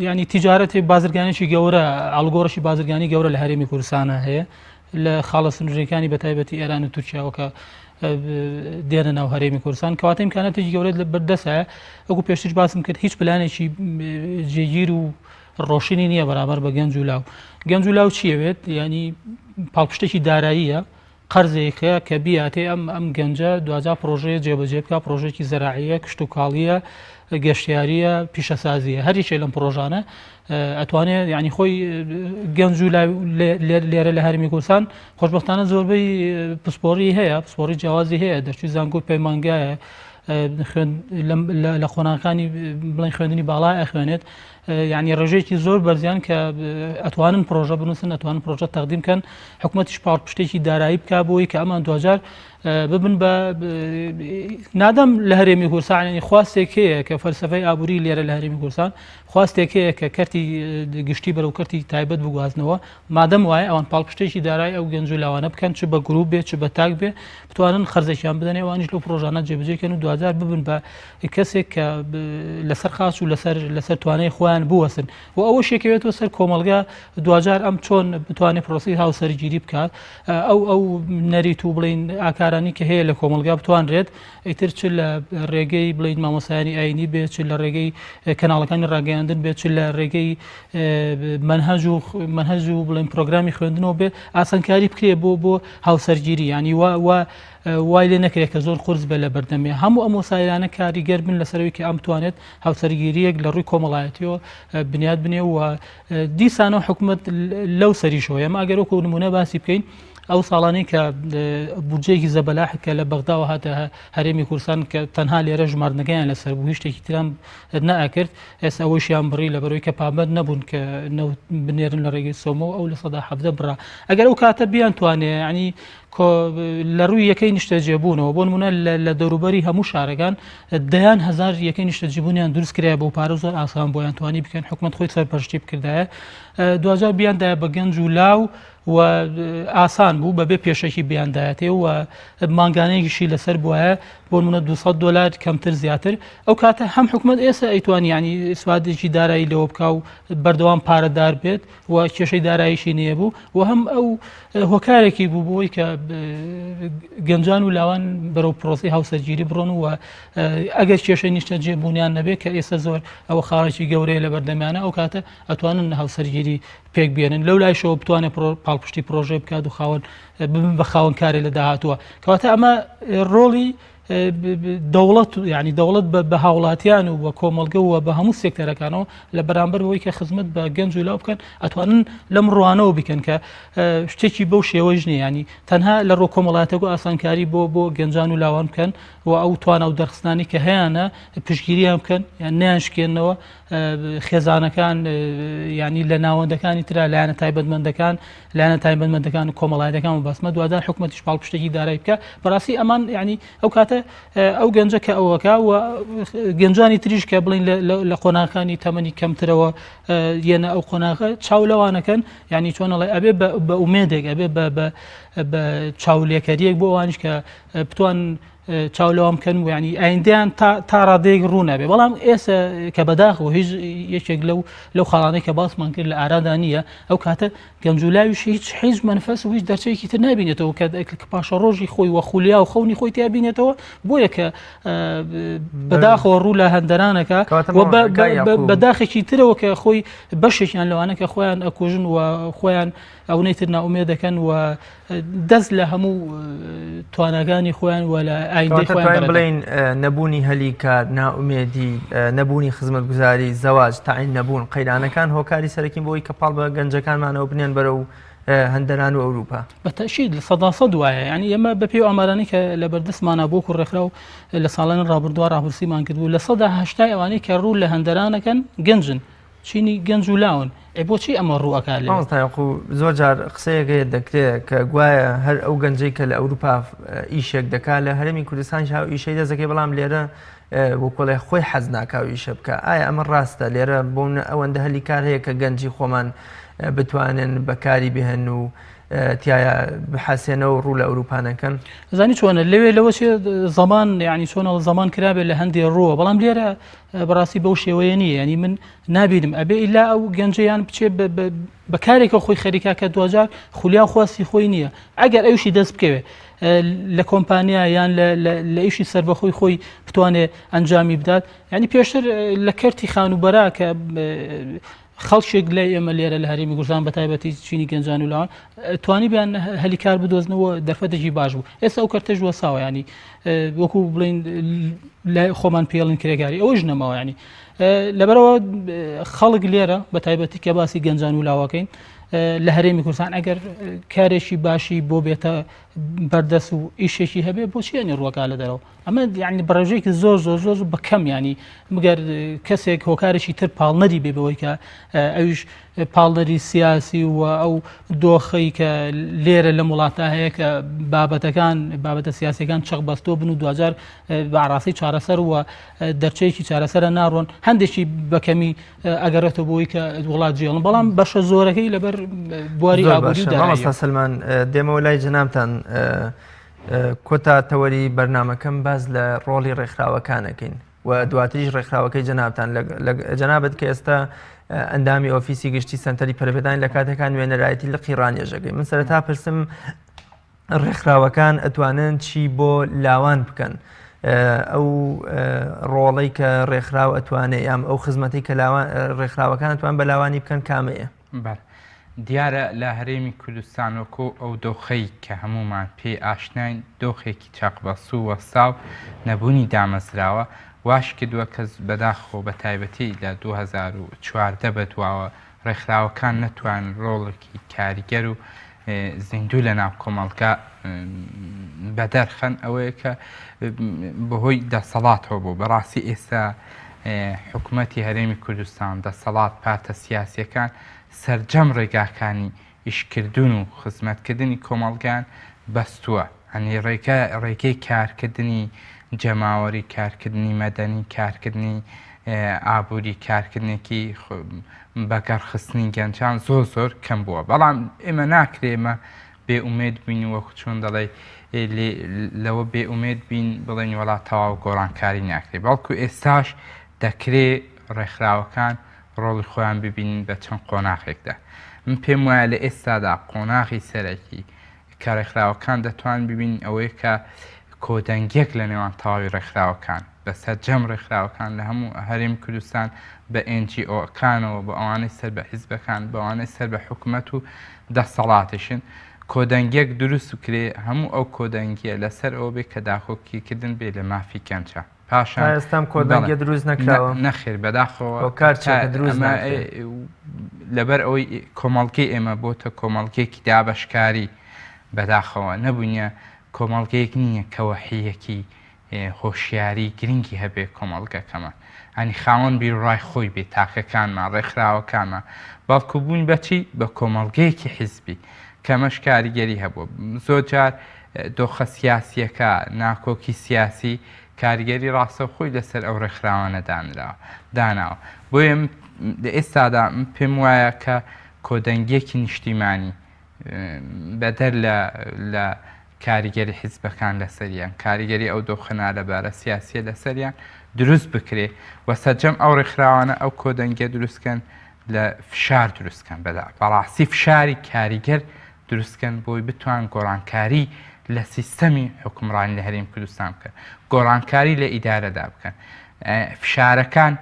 ینی تیجارەتی بازرگانێکی گەورە ئەڵگۆڕشی بازرگانی گەورە لە هەرێمی کوردستانە هەیە لە خاڵە سنوورەکانی بەتایبەتی ئێران و تورکیاوەکە دێنە ناو هەرێمی کوردستان کەواتە ئیمکاناتێکی گەورەت لە بەردەسایە وەکو پێشتر باسم کرد هیچ پلانێکی جێگیر و ڕۆشنی نییە بەرامبەر بە گەنج و لاو. گەنج و لاو چیەوێت؟ ینی پاڵپشتێکی داراییە قەرزێکە کە بیاتێ ئەم گەنجە دوجا پرۆژەیە جێبەجێ بکە پرۆژێکی زەراعیە کشت و کاڵیە گەشتیاریە پیشەسازیە هەریشێ لەم پرۆژانە ئەتوانێت ینی خۆی گەنج و لێرە لە هەرمی کوردستان خۆشبەختانە زۆربەی پسپۆڕی هەیە پسپۆڕی جیاوازی هەیە دەرچوی زانکۆ پەیمانگایە لە خۆناکانی بڵین خوێندنی باڵای ئەخوێنێت ینی ڕێژەیەکی زۆر بەرزیان کە ئەتوانن پرۆژە بنووسن ئەتوانن پرۆژە تەقدیم کەن حکوومەتیش پاڵپشتێکی دارایی بکە بۆی کە ئەمان دوجار ببن بە نادەم لە هەرێمی کوردستان ینی خواستێک هەیە کە فەلسەفەی ئابووری لێرە لە هەرێمی کوردستان خواستێک هەیە کە کەرتی گشتی بەرەو کەرتی تایبەت بگوازنەوە مادەم وایە ئەوان پاڵپشتێکی دارایی ئەو گەنج و لاوانە بکەن چ بە گروپ بێت چ بە تاک بێ بتوانن خەرجێکیان بدەنێ ئەوانیش لەو پرۆژانە جێبەجێکەن و دوجار ببن بە کەسێک کە لەسەر خاچ و لەسەر توانای خۆیان بوەسن و ئەوە شێکەوێتەوە سەر کۆمەلگا دوجار ئەم چۆن بتوانێت پرۆسی هاوسەرگیری بکات ئەو نەریت و بڵین ئاکارانی کە هەیە لە کۆمەلگا بتوانرێت ئیتر چ لە ڕێگەی بڵین مامۆسایانی ئاینی بێت چ لە ڕێگەی کەناڵەکانی ڕاگەیاندن بێت چ لە ڕێگەی منهەج و بڵین پرۆگرامی خوێندنەوە بێت ئاسانکاری بکرێت بۆ هاوسەرگیری ینی وای لێ نەکرێت کە زۆر قورس بێ لە بەردەمێ هەموو ئەم وسایلانە کاریگەر بن لەسەرەوەی کە ئەم توانێت هاوسەرگیریەک لە ڕووی کۆمەڵایەتیەوە بنیاد بنێ و دیسانە حکوومەت لەو سەریشەوە ئێمە ئەگەرەوەکو نمونە باسی بکەین ئەو ساڵانەی کە بودجەیەکی زەبەلاحکە لە بەغداوە هاتە هەرێمی کوردستان کە تەنها لێرە ژمارنەکەیان لەسەر بوو هیچ شتێکی تران نەئەکرد ئێستا ئەوەشیان بڕی لەبەرەوەی کە پابەت نەبوون کە بنێرن لە ڕێگەی سۆمەوە ئەو لە سەدا حەفدە بڕا ئەگەر ئەو کاتە بیان توانێ ینی لە ڕووی یەکەی نیشتەجێبوونەوە بۆ نمونە لە دەوروبەری هەموو شارەکان دەیان هزار یەکەی نیشتەجێبوونیان دروست کرایە بۆ پارە زۆر ئاسان بۆیان توانی بکەن حکوومەت خۆی سەرپەرشتی بکردایە دوجار بیاندایە بە گەنج و لاو و ئاسان بوو بەبێ پێشەکی بیاندایەتێ و ماگانەیەکیشی لەسەر بووایە بۆ نمونە $200 کەمتر زیاتر ئەو کاتە هەم حکوومەت ئێستا ئەیتوانی ینی سوادێکی دارایی لەوە بکە و بەردەوام پارەدار بێت و کێشەی داراییشی نییە بوو و هەم ئەو هۆکارێکی بوو بۆی کە گەنجان و لاوان بەرەو پرۆسی هاوسەرگیری بڕۆن و ئەگەر کێشەی نیشتە جێبوونیان نەبێت کە ئێستا زۆر ئەوە خاڵێکی گەورەیە لە بەردەمیانە ئەو کاتە ئەتوانن هاوسەرگیری پێک بێنن لەو لایشەوە بتوانێت پاڵپشتی پرۆژێ بکات و خاوەن ببن بە خاوەن کارێ لە داهاتووە کەواتە ئەمە ڕۆڵی دەوڵەت ینی دەوڵەت بە هاوڵاتیان و بە کۆمەلگە و بە هەموو سێکتەرەکانەوە لە بەرامبەر بەوەی کە خزمەت بە گەنج و لاو بکەن ئەتوانن لەم ڕوانەوە بکەن کە شتێکی بەو شێوەژ نیە ینی تەنها لە ڕۆ کۆمەڵاتەکە ئاسانکاری بۆ گەنجان و لاوان بکەن و ئەو توانە و دەرخستانی کە هەیەە پشگیریان بکەن یان نیانشکێنەوە خێزانەکان ینی لە ناوەندەکانی تررا لایەنە تایبەتمەندەکان لایەنە تایبەتمەندەکان و کۆمەڵایەتەکان و باسمە دوادار حکوومەتیش پاڵپشتێکی دارایی بکە بەڕاستی ئەمان ینی ئەو کاتە ئەو گەنجە کە ئەوەکە و گەنجانی تریش کە بڵین لە قۆناغەکانی تەمەنی کەمترەوە یەنە ئەو قۆناغە چاو لەوانەکەن ینی چۆنەڵێ ئەبێ بە ئومێدێک ئەبێ بە چاولێکەریەک بۆ ئەوانش کە بتوان چاولەوەم بکەن و ینی ئایندیان تا ڕادەیەک ڕوونەبێ بەڵام ئێستا کە بەداخەوە هیچ یەکێک لەو خاڵانەی کە باسمان کرد لە ئارادا نییە ئەو کاتە گەنجولاویش هیچ منفەس و هیچ دەرچەیەکی تر نبینێتەوە کە پاشە ڕۆژی خۆی وە خولیا و خەونی خۆی تیابینێتەوە بۆیە کە بەداخەوە ڕوو لە هەندەرانەکە بەداخێکی ترەوە کە خۆی بەشێکیان لەوانە کە خۆیان ئەکوژن و خۆیان ئەوەی ناومێ دەکەن و دەست لە هەموو توانەکانی خۆیان و لە ئایندەی خۆیان بڵین نەبوونی هەلی کار ناومێدی نەبوونی خزمەتگوزاری زەواج تاعین نەبوون قەیرانەکان هۆکاری سەرەکین بۆی کە پاڵ بە گەنجەکانمانەوە بنێن بەرەو هەندەران و ئەوروپا بەتەشید لە سەداسەد وایە ینی ئێمە بە پێی ئامارانی کە لە بەردەستمانە بۆ ڕێکخرا و لە ساڵانی ڕابردووە ڕاپرسیمان کردبوو لە 180 ئەوانەی کە ڕوو لە هەندەرانەکەن گەنجن چینی گەنج و لاون بۆچی ئەمە ڕووەکە لێ زۆر جار قسەیەکە دەکرێت کە گوایە هەر ئەو گەنجەی کە لە ئەوروپا ئیشێک دەکات لە هەرێمی کوردستان شاو ئیشەی دەزەکەی بەڵام لێرە بۆ کۆڵێ خۆی حەز ناکاو ئیشە بکە ئایا ئەمە ڕاستە لێرە بۆ ئەوەندە هەلی کار هەیە کە گەنجی خۆمان بتوانن بەکاری بهێن و تایە بحەسێنەوە ڕوو لە ئەوروپانەکەن زانی چۆنە لەوێ لەوە زەمان ینی چۆنە زەمان کرابێت لە هەندێک ڕووە بەڵام لێرە بەڕاستی بەو شێوەیە نییە ینی من نابینم ئەبێ ئیلا ئەو گەنجەیان بچێت بەکارێکە خۆی خەریکا کە دوجار خولیا خواستی خۆی نییە ئەگەر ئەوشی دەست بکەوێت لە کۆمپانیا یان لە ئیشی سەربەخۆی خۆی بتوانێت ئەنجامی بدات ینی پێشتر لە کەرتی خانوبەرا کە خەڵکێک لای ئێمە لێرە لە هەرێمی کوردستان بە تایبەتی چینی گەنجان و لاوان توانی بیان هەلی کار بدۆزنەوە دەرفەتێکی باش بوو ئێستا ئەو کەرتەژ وەساوە ینی وەکو بڵین لای خۆمان پێڵین کرێگاری ئەوەش نەماوە ینی لەبەرەوە خەڵک لێرە بە تایبەتی کە باسی گەنجان و لاوەکەین لە هەرێمی کوردستان ئەگەر کارێکی باشی بۆ بێتە بەردەست و ئیشێکی هەبێ بۆچی ینی ڕووەکە لە دەرەوە ئەمە یعنی بەڕێژەیەکی زۆر بەکەم ینی مگەر کەسێک هۆکارێکی تر پاڵنەری بێ بەوەی کە ئەویش پاڵنەری سیاسی و ئەو دۆخەی کە لێرە لە وڵاتە هەیە کە بابەتە سیاسەکان چەق بەستۆ بن و دوجار بەڕاستی چارەسەر وە دەرچەیەکی چارەسەرە ناڕۆن هەندێکی بەکەمی ئەگەرێتەوە بۆی کە وڵات جێڵن بەڵام بەشە زۆرەکەی لەبەر بواری ئابووری دەڕاستە سلمان دێمەوە لای جەنابتان کۆتا تەوەری بەرنامەکەم باز لە ڕۆڵی ڕێکخراوەکانەکەین و دواتریش ڕێکخراوەکەی جەنابتان جەنابەت کە ئێستا ئەندامی ئۆفیسی گشتی سنتەری پەروەردەدانی لە کاتەکان وێنەرایەتی لە قیڕانیێژەکەی من سەرەتا پرسم ڕێکخراوەکان ئەتوانن چی بۆ لاوان بکەن ئەو ڕۆڵەی کە ڕێکخراو ئەتوانێت یام ئەو خزمەتی کە ڕێکخراوەکان ئەتوان بە لاوانی بکەن کامەیە دیارە لە هەرێمی کوردستانۆکۆ ئەو دۆخەی کە هەمومان پێ ئاشناین دۆخێکی چاقبەسوو وەساو نەبوونی دامەزراوە واش کردووە کەس بەداخۆ بە تایبەتی لە 2014 بەدواوە ڕێکخراوەکان نەتوان ڕۆڵێکی کاریگەر و زیندوو لە ناو کۆمەڵگە بەدەرخەن ئەوەیە کە بەهۆی دەسەڵاتەوە بوو بەڕاستی ئێستا حکوومەتی هەرێمی کوردستان دەسەڵات پارتە سیاسیەکان سەرجەم ڕێگاکانی ئیشکردن و خزمەتکردنی کۆمەڵگان بەستووە هەنی ڕێگەی کارکردنی جەماوەری کارکردنی مەدەنی کارکردنی ئابووری کارکردنێکی بەکارخستنی گەنجان زۆر کەم بووە بەڵام ئێمە ناکرێمە بێئومێد بین وەکو چۆن دەڵێ لەوە بێئومێد بین بڵێن وڵات تەواو گۆڕانکاری ناکرێت بەڵکو ئێستاش دەکرێت ڕێکخراوەکان ڕۆڵی خۆیان ببینین بە چەند قۆناغێکدا من پێم وایە لە ئێستادا قۆناغی سەرەکی کە ڕێکخراوەکان دەتوان ببین ئەوەیە کە کۆدەنگێک لە نێوان تەواوی ڕێکخراوەکان بەسەر جەم ڕێکخراوەکان لە هەموو هەرێمی کوردستان بە NGO-کانەوە بە ئەوانەی سەر بە حیزبەکان بەوانەی سەر بە حکوومەت و دەسەڵاتشن کۆدەنگێک دروست و کرێ هەموو ئەو کۆدەنگیە لەسەر ئەوە بێ کە داخۆکیکردن بێ لە مافی کەنچە پاشان ئێستام کۆدەنگی دروست نەکراوە نەخێر بەداخەوە دروست لەبەر ئەوەی کۆمەڵگەی ئێمە بۆتە کۆمەڵگەیەکی دابەشکاری بەداخەوە نەبوونیە کۆمەڵگەیەک نییە کەوەحیەکی هۆشیاری گرنگی هەبێ کۆمەڵگەکەمە ئەنی خاوەن بیرڕای خۆی بێ تاقەکانمان ڕێکخراوەکانمان بەڵکو بوون بەچی بە کۆمەڵگەیەکی حیزبی کەمەش کاریگەری هەبوو زۆر جار دۆخە سیاسیەکە ناکۆکی سیاسی کاریگەری ڕاستە خۆی لەسەر ئەو ڕێکخراوانە داناوە بۆیە ئێستادا پێم وایە کە کۆدەنگێکی نیشتیمانی بەدەر لە کاریگەری حیزبەکان لەسەریان کاریگەری ئەو دۆخەنا لەبارە سیاسیە لەسەریان دروست بکرێ و سەرجەم ئەو ڕێکخراوانە ئەو کۆدەنگە دروستکەن لە فشار دروستکەن بەڕاستی فشاری کاریگەر دروستکەن بۆی بتوان گۆڕانکاری لە سیستەمی حکومڕانی لە هەرێمی کوردستان بکەن گۆڕانکاری لە ئیدارەدا بکەن فشارەکان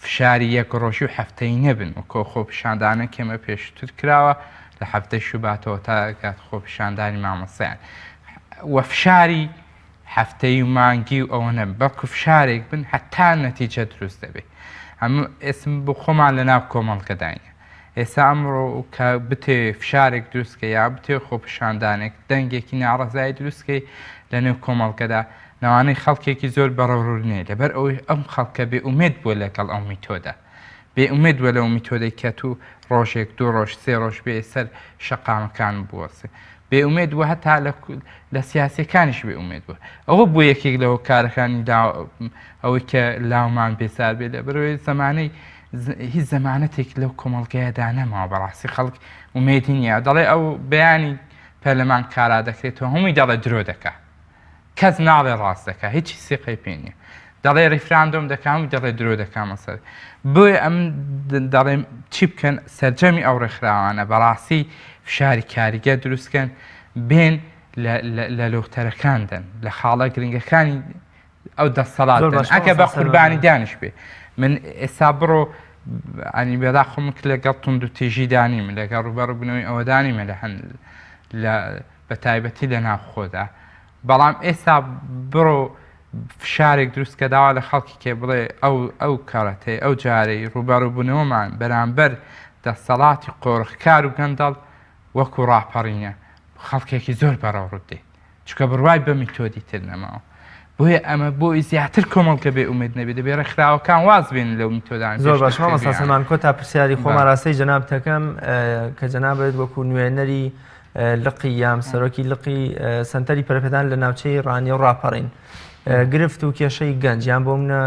فشاری یەک ڕۆژی و هەفتەی نەبن و خۆپیشاندانە کێمە پێشتر کراوە لە هەفتەی شوباتەوە تا کات خۆپیشاندانی مامۆستایان و فشاری هەفتەی و مانگی و ئەوە نەبن بەڵکو فشارێک بن هەتا نەتیجە دروست دەبێت هەموو ئێسم بۆ خۆمان لە ناو کۆمەڵگەداینە ئێستا ئەمڕۆ کە بتێ فشارێک دروستکە یا بتێ خۆپیشاندانێک دەنگێکی ناڕەزایی دروستکەی لە نێو کۆمەڵگەدا نەوانەی خەڵکێکی زۆر بەڕەوڕونێ لەبەر ئەوەی ئەم خەڵکە بێ ئومێد بووە لەگەڵ ئەو میتۆدە بێ ئومێد بووە لەو میتۆدەی کە تو ڕۆژێک دوو ڕۆژ سێ ڕۆژ بێ سەر شەقامەکان بوەسێ بێ ئومێد بووە هەتا لە سیاسیەکانیش بێ ئومێد بووە ئەوە بوو یەکێک لەوە کارەکانی ئەوەی کە لاومان بێسار بێ لە بەرەوەی زەمانەی هیچ زەمانەتێک لەو کۆمەڵگەیەدا نەماوە بەڕاستی خەڵک ئومێدی نییە دەڵێ ئەو بەیانی پەرلەمان کارا دەکرێتەوە هەمووی دەڵێ درۆ دەکا کەس ناڵێ ڕاست دەکا هیچی سێقەی پێ نییە دەڵێ ڕیفراندۆم دەکام و دەڵێ درۆ دەکام مەسەر بۆیە ئەم دەڵێم چی بکەن سەرجەمی ئەو ڕێکخراوانە بەڕاستی فشاری کاریگەر دروستکەن بێن لە لۆتەرەکاندن لە خاڵە گرنگەکانی ئەو دەسەڵاتن ئەگە بە قوربانی دانیش بێ من ئێستا بڕۆ ئەنی بەدا خۆمک لەگەڵ تونند و تێژی دانیم لەگەڵ ڕوبەڕووبوونەوەی ئەوە دانیمە لە هەند بە تایبەتی لە ناوخۆدا بەڵام ئێستا بڕۆ فشارێک دروست کە داوا لە خەڵکی کێ بڵێ ئەو کارەتەی ئەو جارەی ڕوبەڕووبوونەوەمان بەرامبەر دەسەڵاتی قۆڕخکار و گەندەڵ وەکو ڕاپەڕینە خەڵکێکی زۆر بەڕەوڕوو دێت چکە بڕوای بە میتۆدی تر نەماوە بۆیە ئەمە بۆی زیاتر کۆمەڵکە بێ ئومێد نەبێت دەبێ ڕێکخراوەکان واز بێن لەو میتۆدان زۆر باش مامۆستا سەلمان کۆ تا پرسیاری خۆمان ڕاستەی جەناب دەکەم کە جەنابێت وەکو نوێنەری لقی یام سەرۆکی لقی سەنتەری پەرەپێدان لە ناوچەی ڕانی و ڕاپەڕین گرفت و کێشەی گەنج یان بۆ منە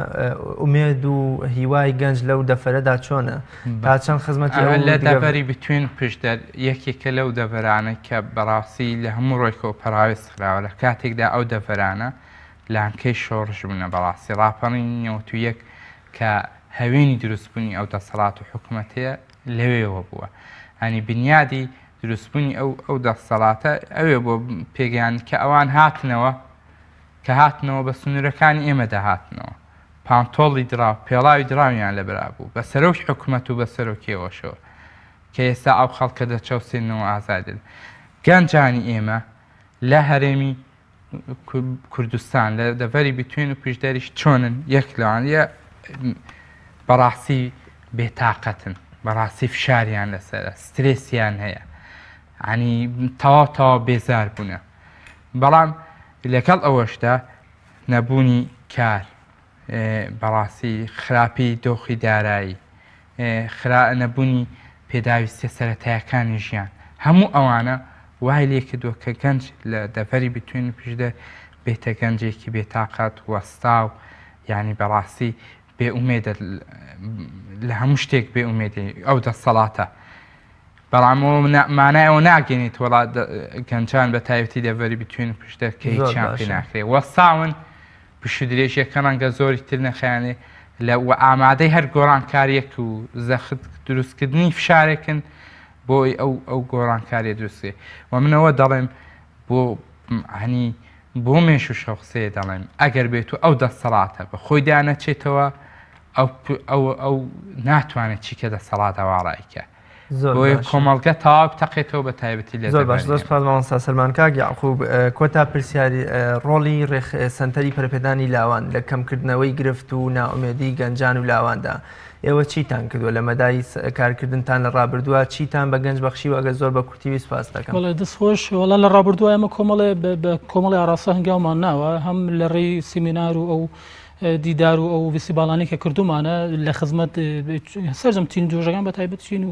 ئومێد و هیوای گەنج لەو دەفەرەدا چۆنە تا چەند خزمەتی لە دەڤەری بتوێن پشتدەر یەکێکە لەو دەڤەرانە کە بەڕاستی لە هەموو ڕۆیکەوە پەراوێست خراوە لە کاتێکدا ئەو دەڤەرانە لانکەی شۆڕژ بوونە بەڕاستی ڕاپەڕین نێوەتو یەک کە هەوێنی دروستبوونی ئەو دەسەڵات و حکوومەتەیە لەوێەوە بووە هەنی بنیادی دروستبوونی ئەو دەسەڵاتە ئەوێ بۆ پێگەیان کە ئەوان هاتنەوە کە هاتنەوە بە سنوورەکانی ئێمەدا هاتنەوە پانتۆڵی درا پێڵاوی دراویان لەبرا بوو بە سەرۆک حکوومەت و بە سەرۆکیەوەشەوە کە ئێستا ئەو خەڵکە دەچەوسێنەوە ئازادن گەنجانی ئێمە لە هەرێمی کوردستان لە دەڤەری بتوێن و پشدەریش چۆنن یەک لەوانە بەڕاستی بێتاقەتن بەڕاستی فشاریان لەسەرە سترێسیان هەیە عنی تەواو بێزار بوونە بەڵام لەگەڵ ئەوەشدا نەبوونی کار بەڕاستی خراپی دۆخی دارایی نەبوونی پێداویستە سەرەتایەکانی ژیان هەموو ئەوانە وای لێ کردووە کە گەنج لە دەڤەری بتوێن و پشدە بێتە گەنجێکی بێتاقەت وەستا و یعنی بەڕاستی بێئومێدە لە هەموو شتێک بێئومێدی ئەو دەسەڵاتە بەڵام مانایەوە ناگەێنیت وڵات گەنجان بە تایبەتی دەڤەری بتوێن و پشدە کە هیچیان پێ ناکرێت وەستاون پشت درێژیەکە ڕەنگە زۆری تر نەخیانێ لە ئامادەی هەر گۆڕانکاریەک و زەخت دروستکردنی فشارێکن بۆی ئەو گۆڕانکاریە دروستێ و منەوە دەڵێم بۆ هەنی بۆ مێش و شەخصەیە دەڵێم ئەگەر بێت و ئەو دەسەڵاتە بە خۆی دانەچێتەوە ئەو ناتوانێت چیکە دەسەڵاتەوە ڕایکە بۆیە کۆمەڵگە تاوا بتەقێتەوە بە تایبەتی لە زۆر باش زۆر سپاس مامۆستا سەلمان کاک یاعقوب کۆتا پرسیاری ڕۆڵی سەنتەری پەرپێدانی لاوان لە کەمکردنەوەی گرفت و ناومێدی گەنجان و لاواندا ئێوە چیتان کردووە لە مەدای کارکردنتان لە ڕابردووە چیتان بە گەنج بەخشی و ئەگەر زۆر بە کورتیوی سپاس دەکەم. وڵێ دەستخۆش وڵا لە ڕابردووە ئەمە کۆمەڵی ئاراسە هەنگاومان ناوە هەم لە ڕێی سیمینار و ئەو دیدار و ئەو ویسیباڵانی کە کردومانە لە خزمەت سەرجەم تین جۆژەکان بە تایبەت چین و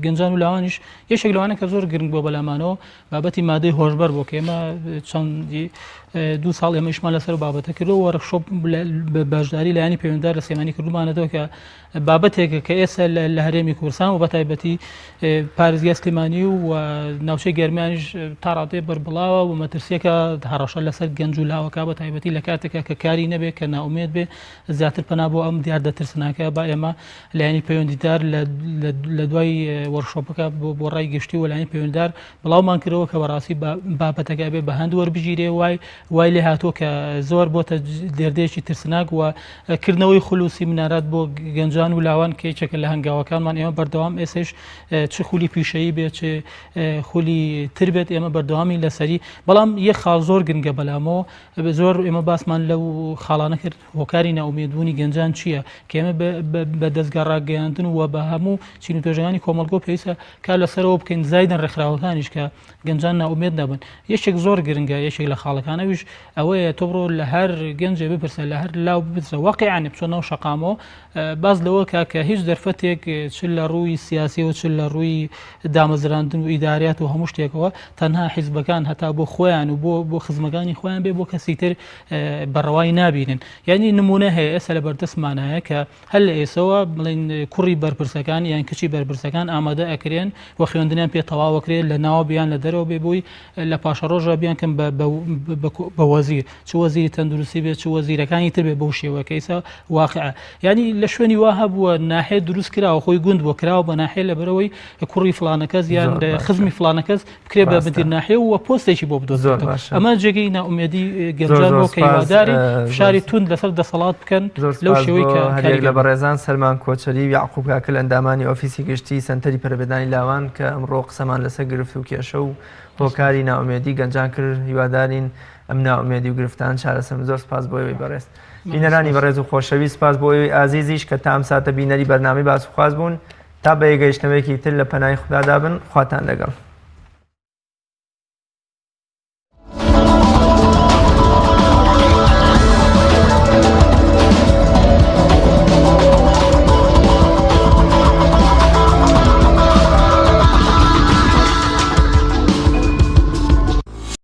گەنجان و لاوانیش یەکێک لەوانە کە زۆر گرنگ بۆ بەلامانەوە بابەتی مادەی هۆشبەر بۆ کە ئێمە چەندی 2 ساڵ ئێمەشمان لەسەر بابەتە کردو وەرەشۆپ بەشداری لایانی پەیوەنددار لە سێمانی کردومانەوە کە بابەتێکە کە ئێستا لە هەرێمی کوردستان و بە تایبەتی پارێزگای سلێمانی و ناوچەی گەرمیانیش تا ڕادێ بەربڵاوە و مەترسیەکە هەڕەشە لەسەر گەنج و لاوەکە بە تایبەتی لە کاتێکە کە کاری نەبێت کە ناومێت بێ زیاتر پەنا بۆ ئەم دیار دەترسناکە با ئێمە لایانی پەیوەندیدار لە دوای وەرشۆپەکە بۆ ڕای گشتی و لایانی پەیوەنددار بڵاومان کردەوە کە بەڕاستی بابەتەکە بێ بە هەند وەربژیرێ وای لێ هاتووە کە زۆر بۆتە دێردێکی ترسناک و کردنەوەی خولوسی منارات بۆ گەنجان و لاوان کێچەکە لە هەنگاوەکانمان ئێمە بەردەوام ئێسش چ خولی پیشەیی بێت چ خولی تر بێت ئێمە بەردەوامی لەسەری بەڵام یەک خاڵ زۆر گرنگە بەلامەوە زۆر ئێمە باسمان لەو خاڵانە کرد هۆکاری ناومێدبوونی گەنجان چییە کە ئێمە بە دەستگا ڕاگەیاندن و بە هەموو چین و توێژەکانی کۆمەڵگۆ پێویستە کار لەسەرەوە بکەین زایدن ڕێکخراوەکانیش کە گەنجان ناومێد نەبن یەکێک زۆر گرنگە یەکێک لە خاڵەکانەویش ئەوەیە تۆ بڕۆ لە هەر گەنجێ بپرسە لە هەر لاو بپرسە واقعیان بچۆنەوە شەقامەوە باز لەوە کە هیچ دەرفەتێک چ لە ڕووی سیاسیەوە چ لە ڕووی دامەزراندن و ئیداریات و هەموو شتێکەوە تەنها حیزبەکان هەتا بۆ خۆیان و بۆ خزمەکانی خۆیان بێ بۆ کەسی تر بەڕەوای نابینن یعنی نمونە هەیە ئێستا لە بەردەستمانایە کە هەر لە ئێسەوە بڵێن کوڕی بەرپرسەکان یان کچی بەرپرسەکان ئامادە ئەکرێن و خوێندنیان پێ تەواوەکرێت لە ناوە بیان لە دەرەوە بێ بووی لە پاشە ڕۆژە بیان کەم بە وەزیر چ وەزیری تەندروستی بێت چ وەزیرەکانی تر بێ بەو شێوەکە ئێستا واقعە ینی لە شوێنی وا هەبووە ناحێ دروست کراوە خۆی گوند بۆ کراوە بە ناحێ لە بەرەوەی کوڕی فلانە کەس یان خزمی فلانە کەس بکرێ بە بدیر ناحێ و پۆستێکی بۆ بدۆزێتەوە ئەمە جێگەی ناومێدی گەنجان بۆ کە هیواداری فشاری تون لەسەر دەسەڵات بکەن لەو شێوەی کە هەرێک لە بەڕێزان سەلمان کۆچەری و یعقوب کاکە لە ئەندامانی ئۆفیسی گشتی سەنتەری پەرپێدانی لاوان کە ئەمڕۆ قسەمان لەسەر گرفت و کێشە و هۆکاری ناومێدی گەنجان کرد هیوادارین ئەم ناومێدی و گرفتان چارەسەر زۆر سپاس بۆ ئێوەی بەڕێز بینەرانی بەڕێز و خۆشەویست سپاس بۆ ئێوەی ئازیزیش کە تا ئەم ساتە بینەری بەرنامەی باسوخواز بوون تا بە یەگەیشتنەوەیەکی تر لە پەنای خوددادا بن خواتان لەگەڵ